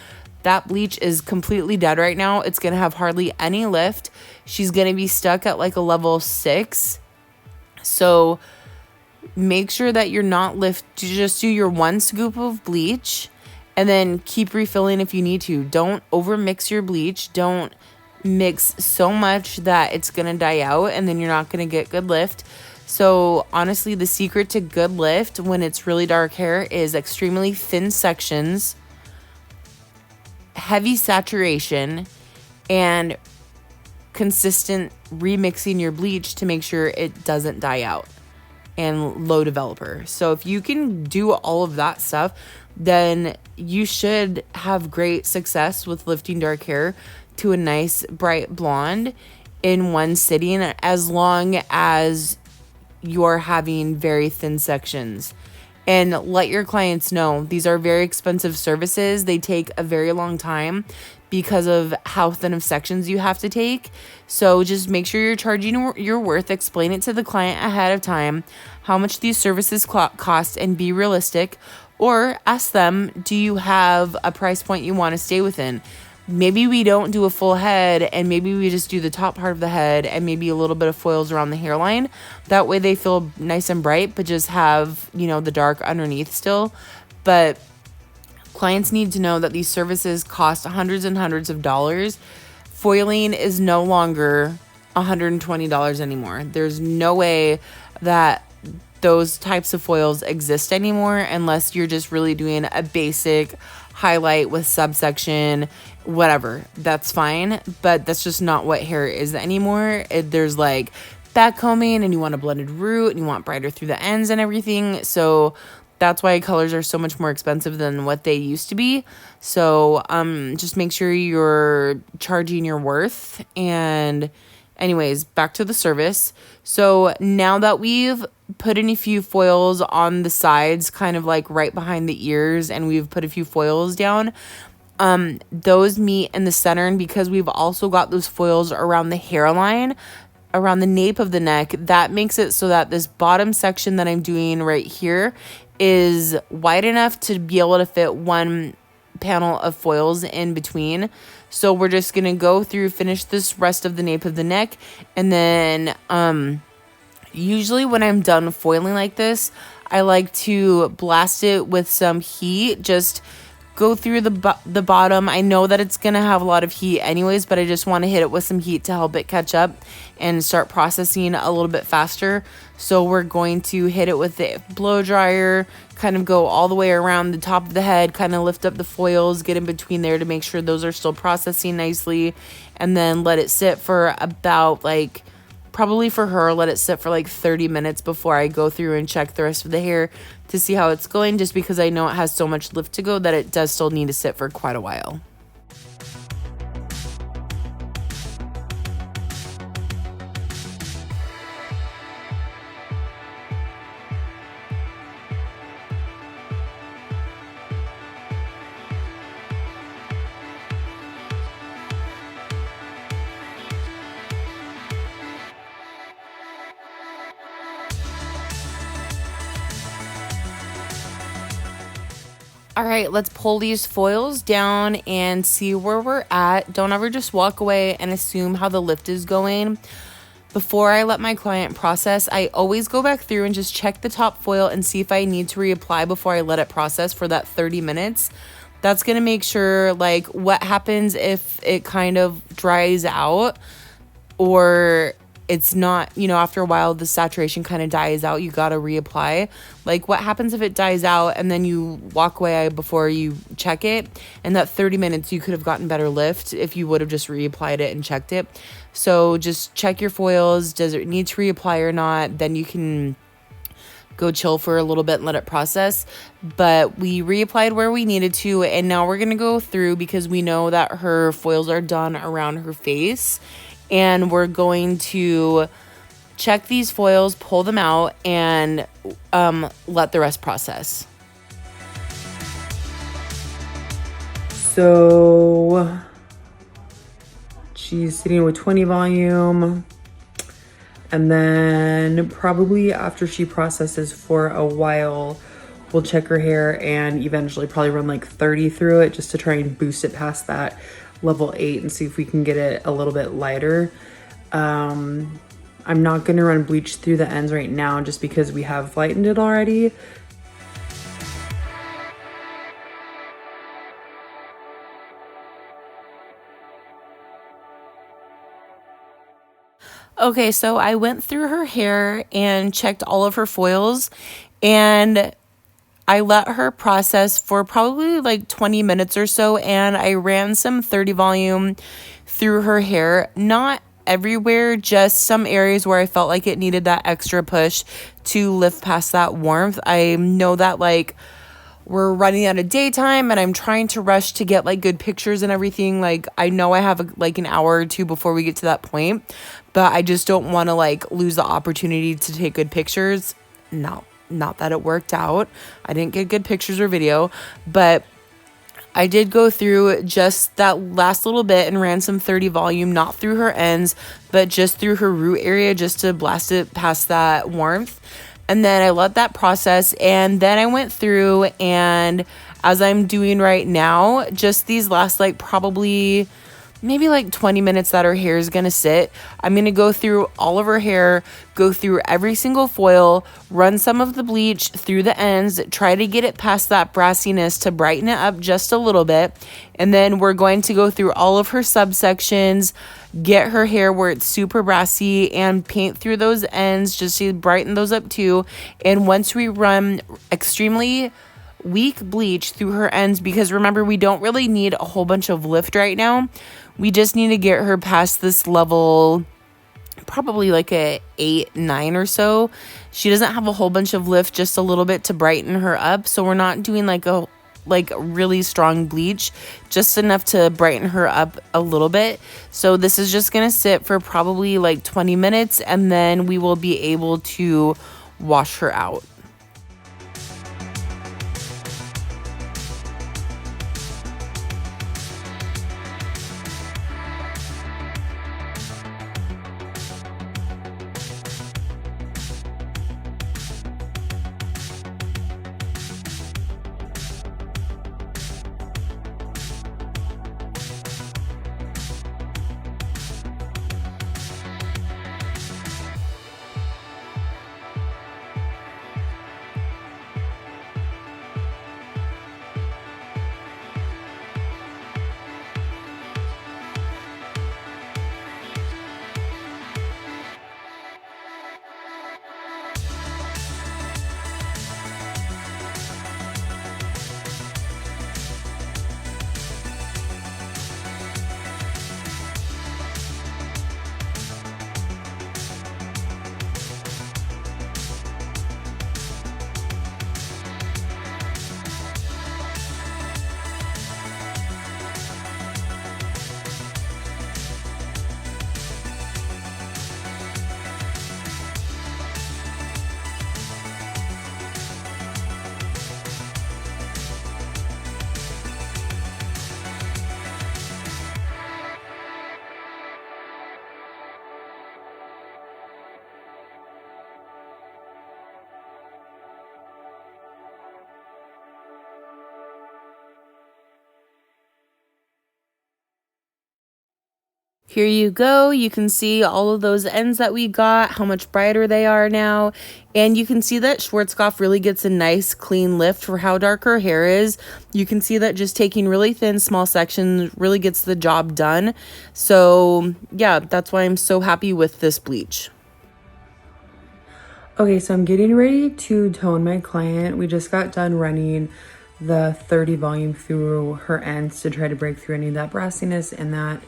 that bleach is completely dead right now. It's going to have hardly any lift. She's going to be stuck at like a level 6. So make sure that you're not just do your 1 scoop of bleach and then keep refilling if you need to. Don't over mix your bleach. Don't mix so much that it's going to die out and then you're not going to get good lift. So honestly, the secret to good lift when it's really dark hair is extremely thin sections, heavy saturation, and consistent remixing your bleach to make sure it doesn't die out, and low developer. So if you can do all of that stuff, then you should have great success with lifting dark hair to a nice bright blonde in one sitting, as long as you're having very thin sections. And let your clients know these are very expensive services. They take a very long time because of how thin of sections you have to take. So just make sure you're charging your worth. Explain it to the client ahead of time how much these services cost, and be realistic. Or ask them, do you have a price point you want to stay within? Maybe we don't do a full head, and maybe we just do the top part of the head and maybe a little bit of foils around the hairline. That way they feel nice and bright, but just have, the dark underneath still. But clients need to know that these services cost hundreds and hundreds of dollars. Foiling is no longer $120 anymore. There's no way that those types of foils exist anymore unless you're just really doing a basic highlight with subsection, whatever. That's fine, but that's just not what hair is anymore. There's like back combing, and you want a blended root, and you want brighter through the ends and everything. So that's why colors are so much more expensive than what they used to be. So just make sure you're charging your worth. And anyways, back to the service. So now that we've put in a few foils on the sides, kind of like right behind the ears, and we've put a few foils down, those meet in the center. And because we've also got those foils around the hairline, around the nape of the neck, that makes it so that this bottom section that I'm doing right here is wide enough to be able to fit one panel of foils in between. So we're just going to go through, finish this rest of the nape of the neck, and then usually when I'm done foiling like this, I like to blast it with some heat. Just go through the bottom. I know that it's going to have a lot of heat anyways, but I just want to hit it with some heat to help it catch up and start processing a little bit faster. So we're going to hit it with the blow dryer, kind of go all the way around the top of the head, kind of lift up the foils, get in between there to make sure those are still processing nicely, and then let it sit for about probably for her, let it sit for 30 minutes before I go through and check the rest of the hair to see how it's going, just because I know it has so much lift to go that it does still need to sit for quite a while. All right, let's pull these foils down and see where we're at. Don't ever just walk away and assume how the lift is going. Before I let my client process, I always go back through and just check the top foil and see if I need to reapply before I let it process for that 30 minutes. That's going to make sure what happens if it kind of dries out, or it's not, after a while the saturation kind of dies out, you got to reapply. What happens if it dies out and then you walk away before you check it? In that 30 minutes, you could have gotten better lift if you would have just reapplied it and checked it. So just check your foils. Does it need to reapply or not? Then you can go chill for a little bit and let it process. But we reapplied where we needed to, and now we're going to go through, because we know that her foils are done around her face, and we're going to check these foils, pull them out, and let the rest process. So she's sitting with 20 volume, and then probably after she processes for a while, we'll check her hair and eventually probably run like 30 through it just to try and boost it past that level 8 and see if we can get it a little bit lighter. I'm not going to run bleach through the ends right now just because we have lightened it already. Okay, so I went through her hair and checked all of her foils, and I let her process for probably like 20 minutes or so, and I ran some 30 volume through her hair. Not everywhere, just some areas where I felt like it needed that extra push to lift past that warmth. I know that like we're running out of daytime and I'm trying to rush to get like good pictures and everything. Like I know I have like an hour or two before we get to that point, but I just don't want to like lose the opportunity to take good pictures. No, not that it worked out. I didn't get good pictures or video, but I did go through just that last little bit and ran some 30 volume, not through her ends, but just through her root area just to blast it past that warmth. And then I let that process, and then I went through, and as I'm doing right now, just these last like probably maybe like 20 minutes that her hair is going to sit, I'm going to go through all of her hair, go through every single foil, run some of the bleach through the ends, try to get it past that brassiness to brighten it up just a little bit. And then we're going to go through all of her subsections, get her hair where it's super brassy, and paint through those ends just to brighten those up too. And once we run extremely weak bleach through her ends, because remember, we don't really need a whole bunch of lift right now. We just need to get her past this level, probably like a 8, 9 or so. She doesn't have a whole bunch of lift, just a little bit to brighten her up. So we're not doing like a really strong bleach, just enough to brighten her up a little bit. So this is just going to sit for probably like 20 minutes, and then we will be able to wash her out. Here you go. You can see all of those ends that we got, how much brighter they are now. And you can see that Schwarzkopf really gets a nice clean lift for how dark her hair is. You can see that just taking really thin, small sections really gets the job done. So yeah, that's why I'm so happy with this bleach. Okay, so I'm getting ready to tone my client. We just got done running the 30 volume through her ends to try to break through any of that brassiness and that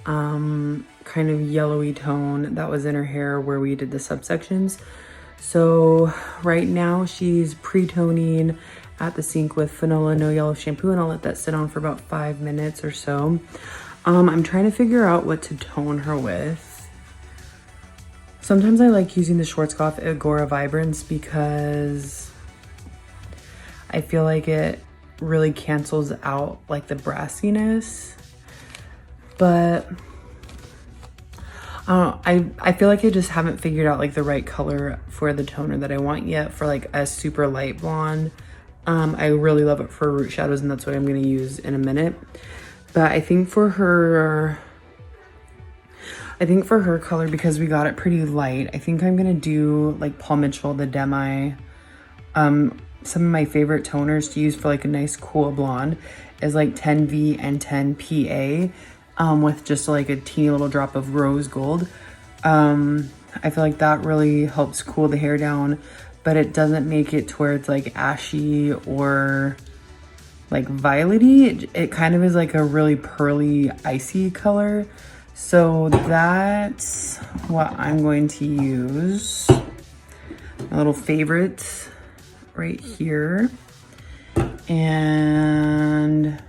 kind of yellowy tone that was in her hair where we did the subsections. So right now she's pre-toning at the sink with Fanola No Yellow shampoo, and I'll let that sit on for about 5 minutes or so. I'm trying to figure out what to tone her with. Sometimes I like using the Schwarzkopf Agora Vibrance because I feel like it really cancels out like the brassiness. But I feel like I just haven't figured out like the right color for the toner that I want yet for like a super light blonde I really love it for root shadows, and that's what I'm going to use in a minute. But I think for her color, because we got it pretty light, I think I'm going to do like Paul Mitchell, the Demi. Some of my favorite toners to use for like a nice cool blonde is like 10V and 10PA, with just like a teeny little drop of rose gold. I feel like that really helps cool the hair down, but it doesn't make it to where it's like ashy or like violety. It kind of is like a really pearly, icy color. So that's what I'm going to use. My little favorite right here. And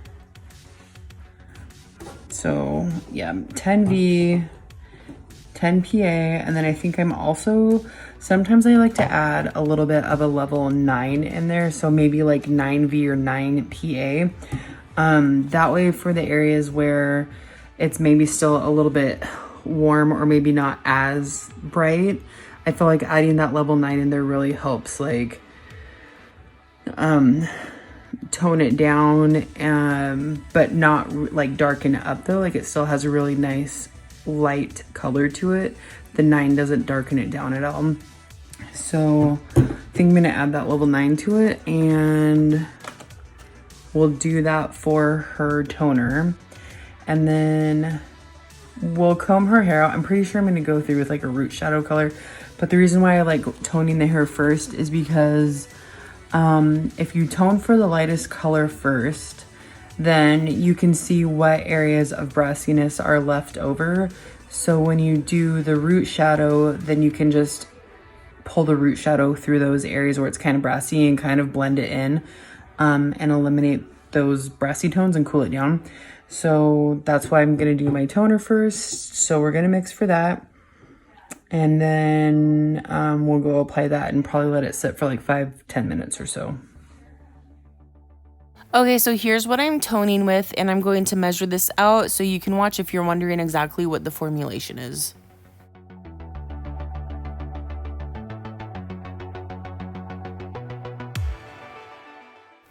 so yeah, 10V, 10PA, and then I think I'm also, sometimes I like to add a little bit of a level 9 in there, so maybe like 9V or 9PA. That way for the areas where it's maybe still a little bit warm or maybe not as bright, I feel like adding that level 9 in there really helps like tone it down, but not like darken it up though. Like it still has a really nice light color to it. The 9 doesn't darken it down at all. So I think I'm gonna add that level 9 to it, and we'll do that for her toner. And then we'll comb her hair out. I'm pretty sure I'm gonna go through with like a root shadow color, but the reason why I like toning the hair first is because if you tone for the lightest color first, then you can see what areas of brassiness are left over. So when you do the root shadow, then you can just pull the root shadow through those areas where it's kind of brassy and kind of blend it in, and eliminate those brassy tones and cool it down. So that's why I'm gonna do my toner first. So we're gonna mix for that. And then we'll go apply that and probably let it sit for like 5-10 minutes or so. Okay, so here's what I'm toning with, and I'm going to measure this out so you can watch if you're wondering exactly what the formulation is.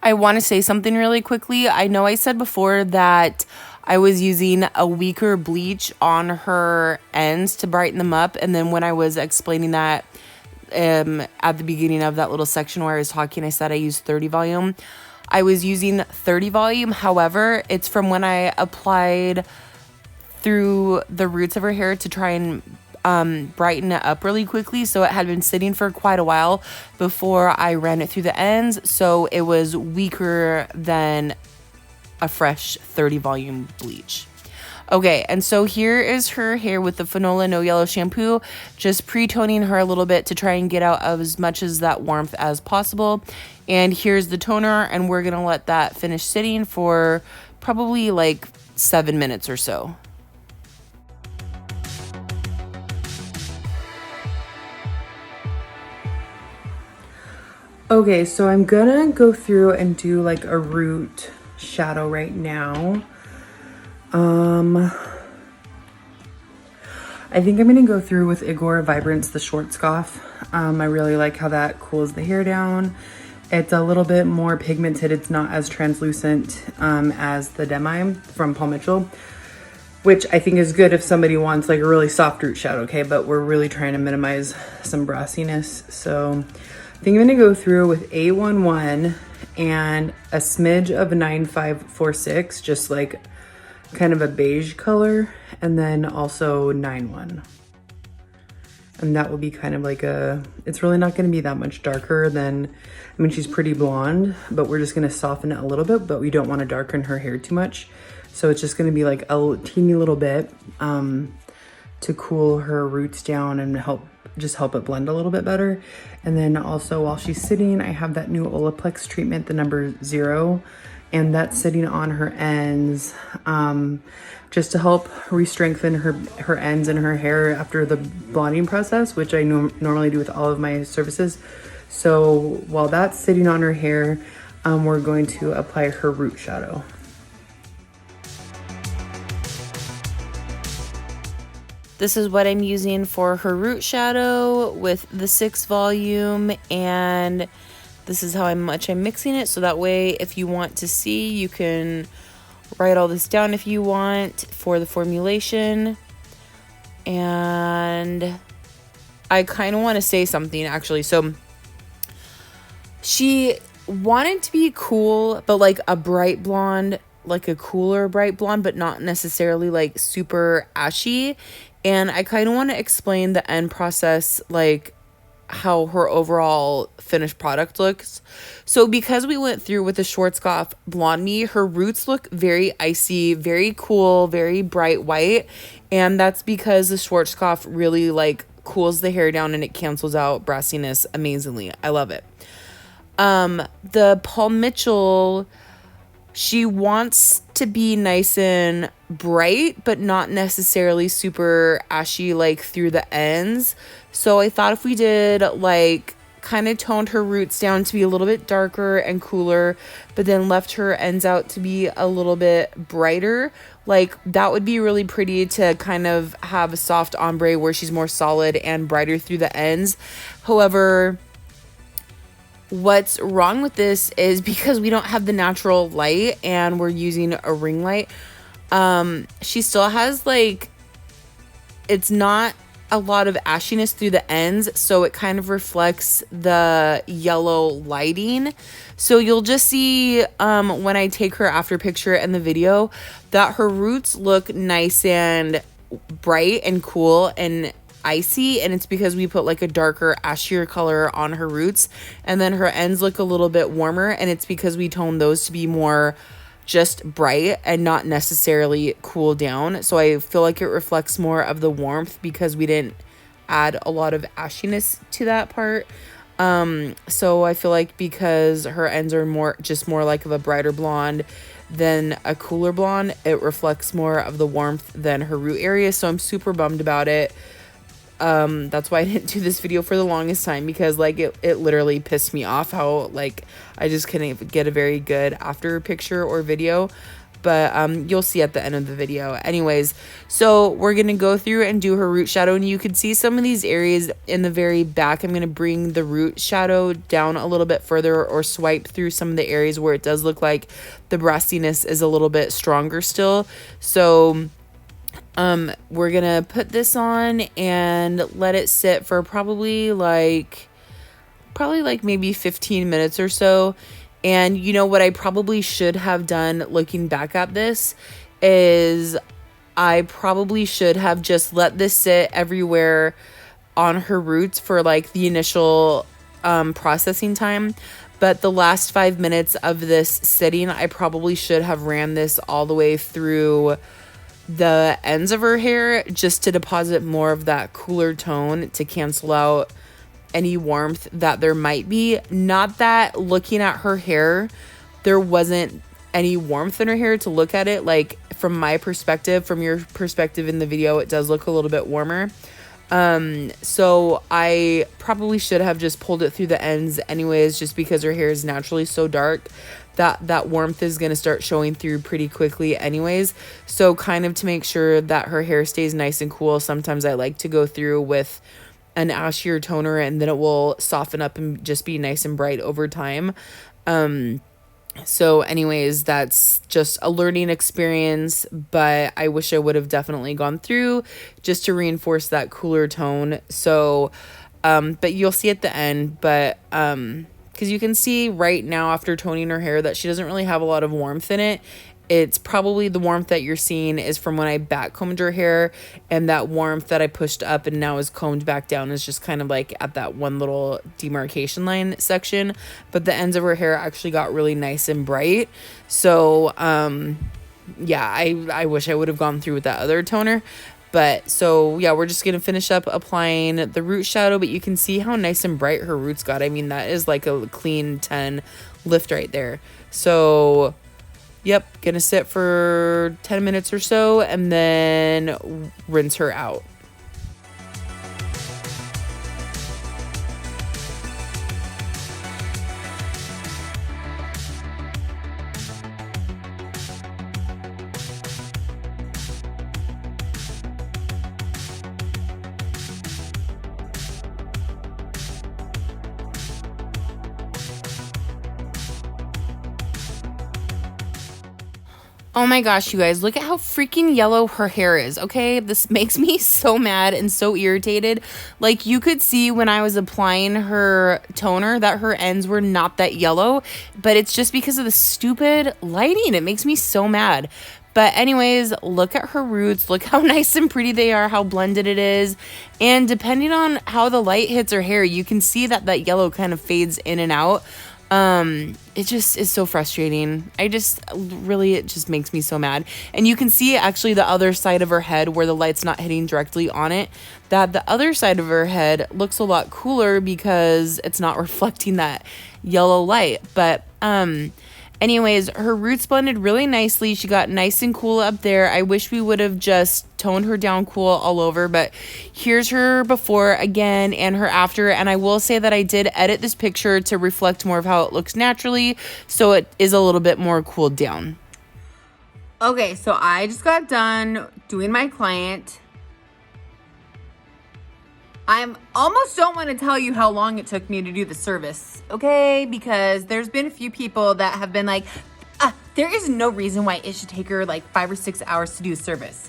I want to say something really quickly. I know I said before that I was using a weaker bleach on her ends to brighten them up, and then when I was explaining that at the beginning of that little section where I was talking, I said I used 30 volume. I was using 30 volume. However, it's from when I applied through the roots of her hair to try and brighten it up really quickly. So it had been sitting for quite a while before I ran it through the ends. So it was weaker than a fresh 30 volume bleach. Okay, and so here is her hair with the Fanola No Yellow shampoo, just pre-toning her a little bit to try and get out as much as that warmth as possible. And here's the toner, and we're gonna let that finish sitting for probably like 7 minutes or so. Okay, so I'm gonna go through and do like a root shadow right now. I think I'm gonna go through with Igor Vibrance, the Schwarzkopf. I really like how that cools the hair down. It's a little bit more pigmented. It's not as translucent as the Demi from Paul Mitchell, which I think is good if somebody wants like a really soft root shadow, okay? But we're really trying to minimize some brassiness. So I think I'm gonna go through with A11 and a smidge of 9546, just like kind of a beige color, and then also 91. And that will be kind of like it's really not gonna be that much darker than, I mean, she's pretty blonde, but we're just gonna soften it a little bit, but we don't wanna darken her hair too much. So it's just gonna be like a teeny little bit to cool her roots down and help it blend a little bit better. And then also while she's sitting, I have that new Olaplex treatment, the number 0, and that's sitting on her ends, just to help re-strengthen her ends and her hair after the blonding process, which I normally do with all of my services. So while that's sitting on her hair, we're going to apply her root shadow. This is what I'm using for her root shadow with the 6 volume and This is how much I'm mixing it, so that way if you want to see, you can write all this down if you want for the formulation. And I kind of want to say something actually. So she wanted to be cool, but like a bright blonde, like a cooler bright blonde, but not necessarily like super ashy. And I kind of want to explain the end process, like how her overall finished product looks. So because we went through with the Schwarzkopf BlondeMe, her roots look very icy, very cool, very bright white. And that's because the Schwarzkopf really like cools the hair down and it cancels out brassiness amazingly. I love it. The Paul Mitchell, she wants to be nice and bright, but not necessarily super ashy like through the ends. So I thought if we did like kind of toned her roots down to be a little bit darker and cooler, but then left her ends out to be a little bit brighter, like that would be really pretty to kind of have a soft ombre where she's more solid and brighter through the ends. However, what's wrong with this is because we don't have the natural light and we're using a ring light, she still has like, it's not a lot of ashiness through the ends, so it kind of reflects the yellow lighting. So you'll just see when I take her after picture in the video that her roots look nice and bright and cool and icy, and it's because we put like a darker ashier color on her roots, and then her ends look a little bit warmer, and it's because we toned those to be more just bright and not necessarily cool down. So I feel like it reflects more of the warmth because we didn't add a lot of ashiness to that part. So I feel like because her ends are more like of a brighter blonde than a cooler blonde, it reflects more of the warmth than her root area. So I'm super bummed about it. That's why I didn't do this video for the longest time, because like it literally pissed me off how like I just couldn't get a very good after picture or video. But you'll see at the end of the video. Anyways, so we're gonna go through and do her root shadow, and you can see some of these areas in the very back. I'm gonna bring the root shadow down a little bit further, or swipe through some of the areas where it does look like the brassiness is a little bit stronger still. So we're gonna put this on and let it sit for probably like maybe 15 minutes or so. And you know what I probably should have done looking back at this is I probably should have just let this sit everywhere on her roots for like the initial processing time. But the last 5 minutes of this sitting, I probably should have ran this all the way through the ends of her hair just to deposit more of that cooler tone to cancel out any warmth that there might be. Not that looking at her hair there wasn't any warmth in her hair to look at it, like from my perspective, from your perspective in the video it does look a little bit warmer. So I probably should have just pulled it through the ends anyways, just because her hair is naturally so dark that warmth is going to start showing through pretty quickly anyways. So kind of to make sure that her hair stays nice and cool, sometimes I like to go through with an ashier toner, and then it will soften up and just be nice and bright over time. So anyways, that's just a learning experience, but I wish I would have definitely gone through just to reinforce that cooler tone. So, but you'll see at the end, but, because you can see right now after toning her hair that she doesn't really have a lot of warmth in it. It's probably the warmth that you're seeing is from when I back combed her hair, and that warmth that I pushed up and now is combed back down is just kind of like at that one little demarcation line section. But the ends of her hair actually got really nice and bright. So, yeah, I wish I would have gone through with that other toner. But so yeah, we're just gonna finish up applying the root shadow, but you can see how nice and bright her roots got. I mean, that is like a clean 10 lift right there. So yep, gonna sit for 10 minutes or so and then rinse her out. Oh my gosh, you guys, look at how freaking yellow her hair is, okay? This makes me so mad and so irritated. Like, you could see when I was applying her toner that her ends were not that yellow, but it's just because of the stupid lighting. It makes me so mad. But anyways, look at her roots. Look how nice and pretty they are, how blended it is. And depending on how the light hits her hair, you can see that that yellow kind of fades in and out. It just is so frustrating. It just makes me so mad. And you can see actually the other side of her head where the light's not hitting directly on it, that the other side of her head looks a lot cooler because it's not reflecting that yellow light. But, anyways, her roots blended really nicely. She got nice and cool up there. I wish we would have just toned her down cool all over, but here's her before again and her after. And I will say that I did edit this picture to reflect more of how it looks naturally, so it is a little bit more cooled down. Okay, so I just got done doing my client. I almost don't want to tell you how long it took me to do the service, okay? Because there's been a few people that have been like, there is no reason why it should take her like 5 or 6 hours to do a service.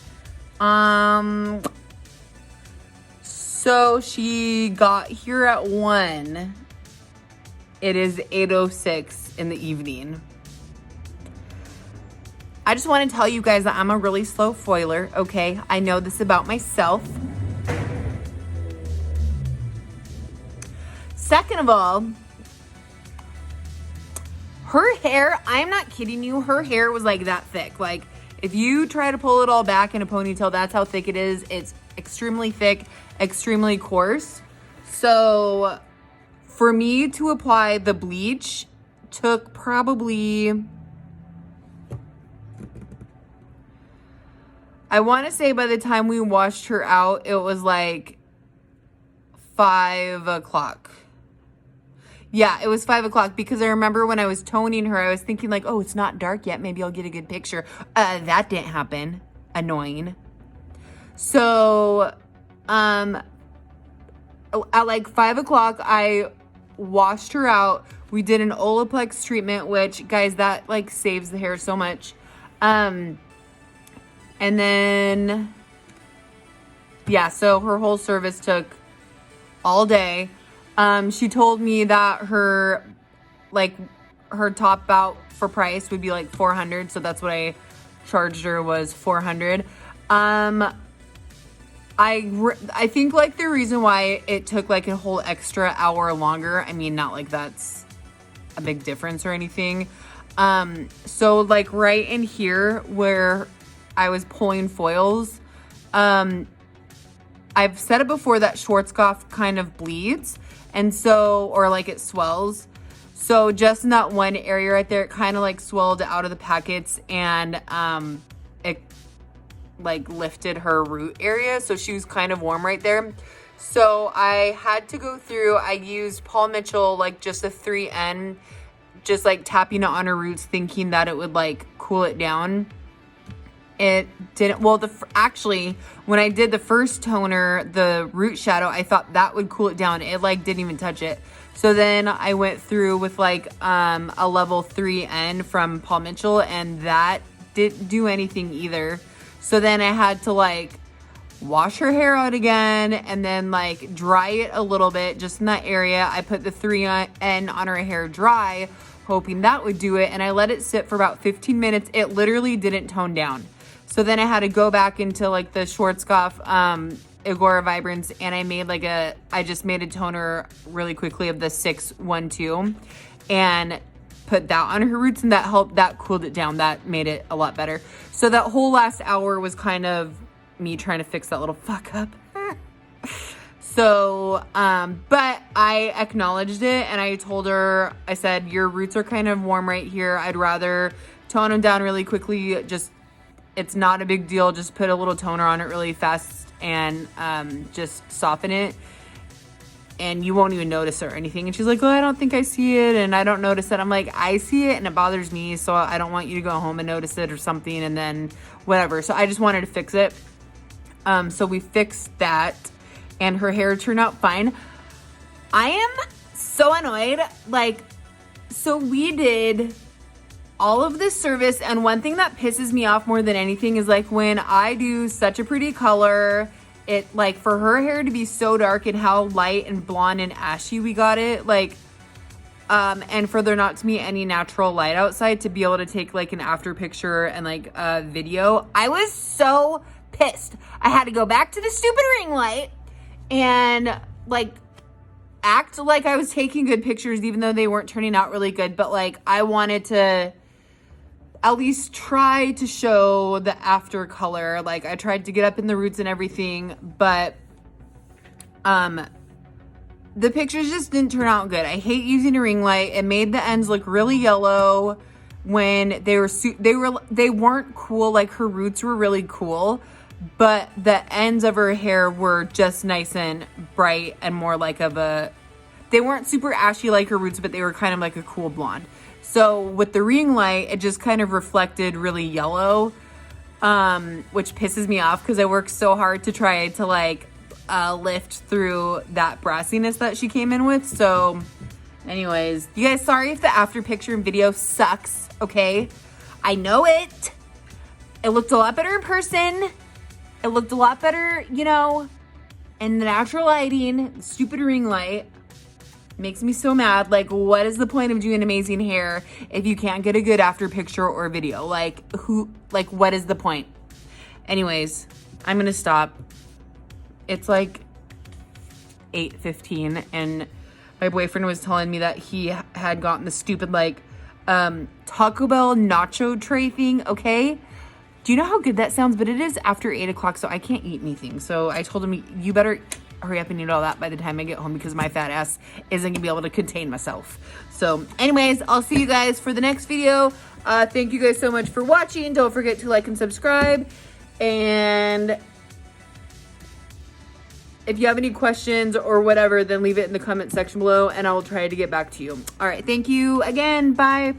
So she got here at 1. It is 8:06 in the evening. I just want to tell you guys that I'm a really slow foiler, okay? I know this about myself. Second of all, her hair, I'm not kidding you, her hair was like that thick. Like, if you try to pull it all back in a ponytail, that's how thick it is. It's extremely thick, extremely coarse. So for me to apply the bleach took probably, I want to say by the time we washed her out, it was like 5 o'clock. Yeah, it was 5 o'clock because I remember when I was toning her, I was thinking like, oh, it's not dark yet. Maybe I'll get a good picture. That didn't happen. Annoying. So, at like 5 o'clock, I washed her out. We did an Olaplex treatment, which, guys, that like saves the hair so much. And then, yeah, so her whole service took all day. She told me that her top out for price would be like $400. So that's what I charged her, was $400. I think like the reason why it took like a whole extra hour longer, I mean, not like that's a big difference or anything. So like right in here where I was pulling foils, I've said it before that Schwarzkopf kind of bleeds. And so, or like it swells. So just in that one area right there, it kind of like swelled out of the packets, and it like lifted her root area. So she was kind of warm right there. So I had to go through, I used Paul Mitchell, like just a 3N, just like tapping it on her roots, thinking that it would like cool it down. It didn't. Well, actually, when I did the first toner, the root shadow, I thought that would cool it down. It like didn't even touch it. So then I went through with like a level 3N from Paul Mitchell, and that didn't do anything either. So then I had to like wash her hair out again and then like dry it a little bit just in that area. I put the 3N on her hair dry, hoping that would do it, and I let it sit for about 15 minutes. It literally didn't tone down. So then I had to go back into like the Schwarzkopf Agora Vibrance, and I just made a toner really quickly of the 612 and put that on her roots, and that helped, that cooled it down. That made it a lot better. So that whole last hour was kind of me trying to fix that little fuck up. So, but I acknowledged it, and I told her, I said, your roots are kind of warm right here. I'd rather tone them down really quickly. Just, it's not a big deal. Just put a little toner on it really fast and just soften it, and you won't even notice it or anything. And she's like, oh, I don't think I see it, and I don't notice it. I'm like, I see it, and it bothers me, so I don't want you to go home and notice it or something, and then whatever. So I just wanted to fix it. So we fixed that, and her hair turned out fine. I am so annoyed. Like, so we did all of this service. And one thing that pisses me off more than anything is like when I do such a pretty color, it like for her hair to be so dark and how light and blonde and ashy we got it, like and for there not to be any natural light outside to be able to take like an after picture and like a video. I was so pissed. I had to go back to the stupid ring light and like act like I was taking good pictures even though they weren't turning out really good, but like I wanted to at least try to show the after color. Like I tried to get up in the roots and everything, but the pictures just didn't turn out good. I hate using a ring light. It made the ends look really yellow when they weren't cool. Like her roots were really cool, but the ends of her hair were just nice and bright and more like they weren't super ashy like her roots, but they were kind of like a cool blonde. So with the ring light, it just kind of reflected really yellow, which pisses me off because I worked so hard to try to like lift through that brassiness that she came in with. So anyways, you guys, sorry if the after picture and video sucks, okay? I know it. It looked a lot better in person. It looked a lot better, you know, in the natural lighting. The stupid ring light makes me so mad. Like, what is the point of doing amazing hair if you can't get a good after picture or video? Like, what is the point? Anyways, I'm gonna stop. It's like 8:15 and my boyfriend was telling me that he had gotten the stupid like Taco Bell nacho tray thing, okay? Do you know how good that sounds? But it is after 8 o'clock, so I can't eat anything. So I told him, you better hurry up and eat all that by the time I get home because my fat ass isn't gonna be able to contain myself. So anyways, I'll see you guys for the next video. Thank you guys so much for watching. Don't forget to like and subscribe. And if you have any questions or whatever, then leave it in the comment section below and I will try to get back to you. All right, thank you again. Bye.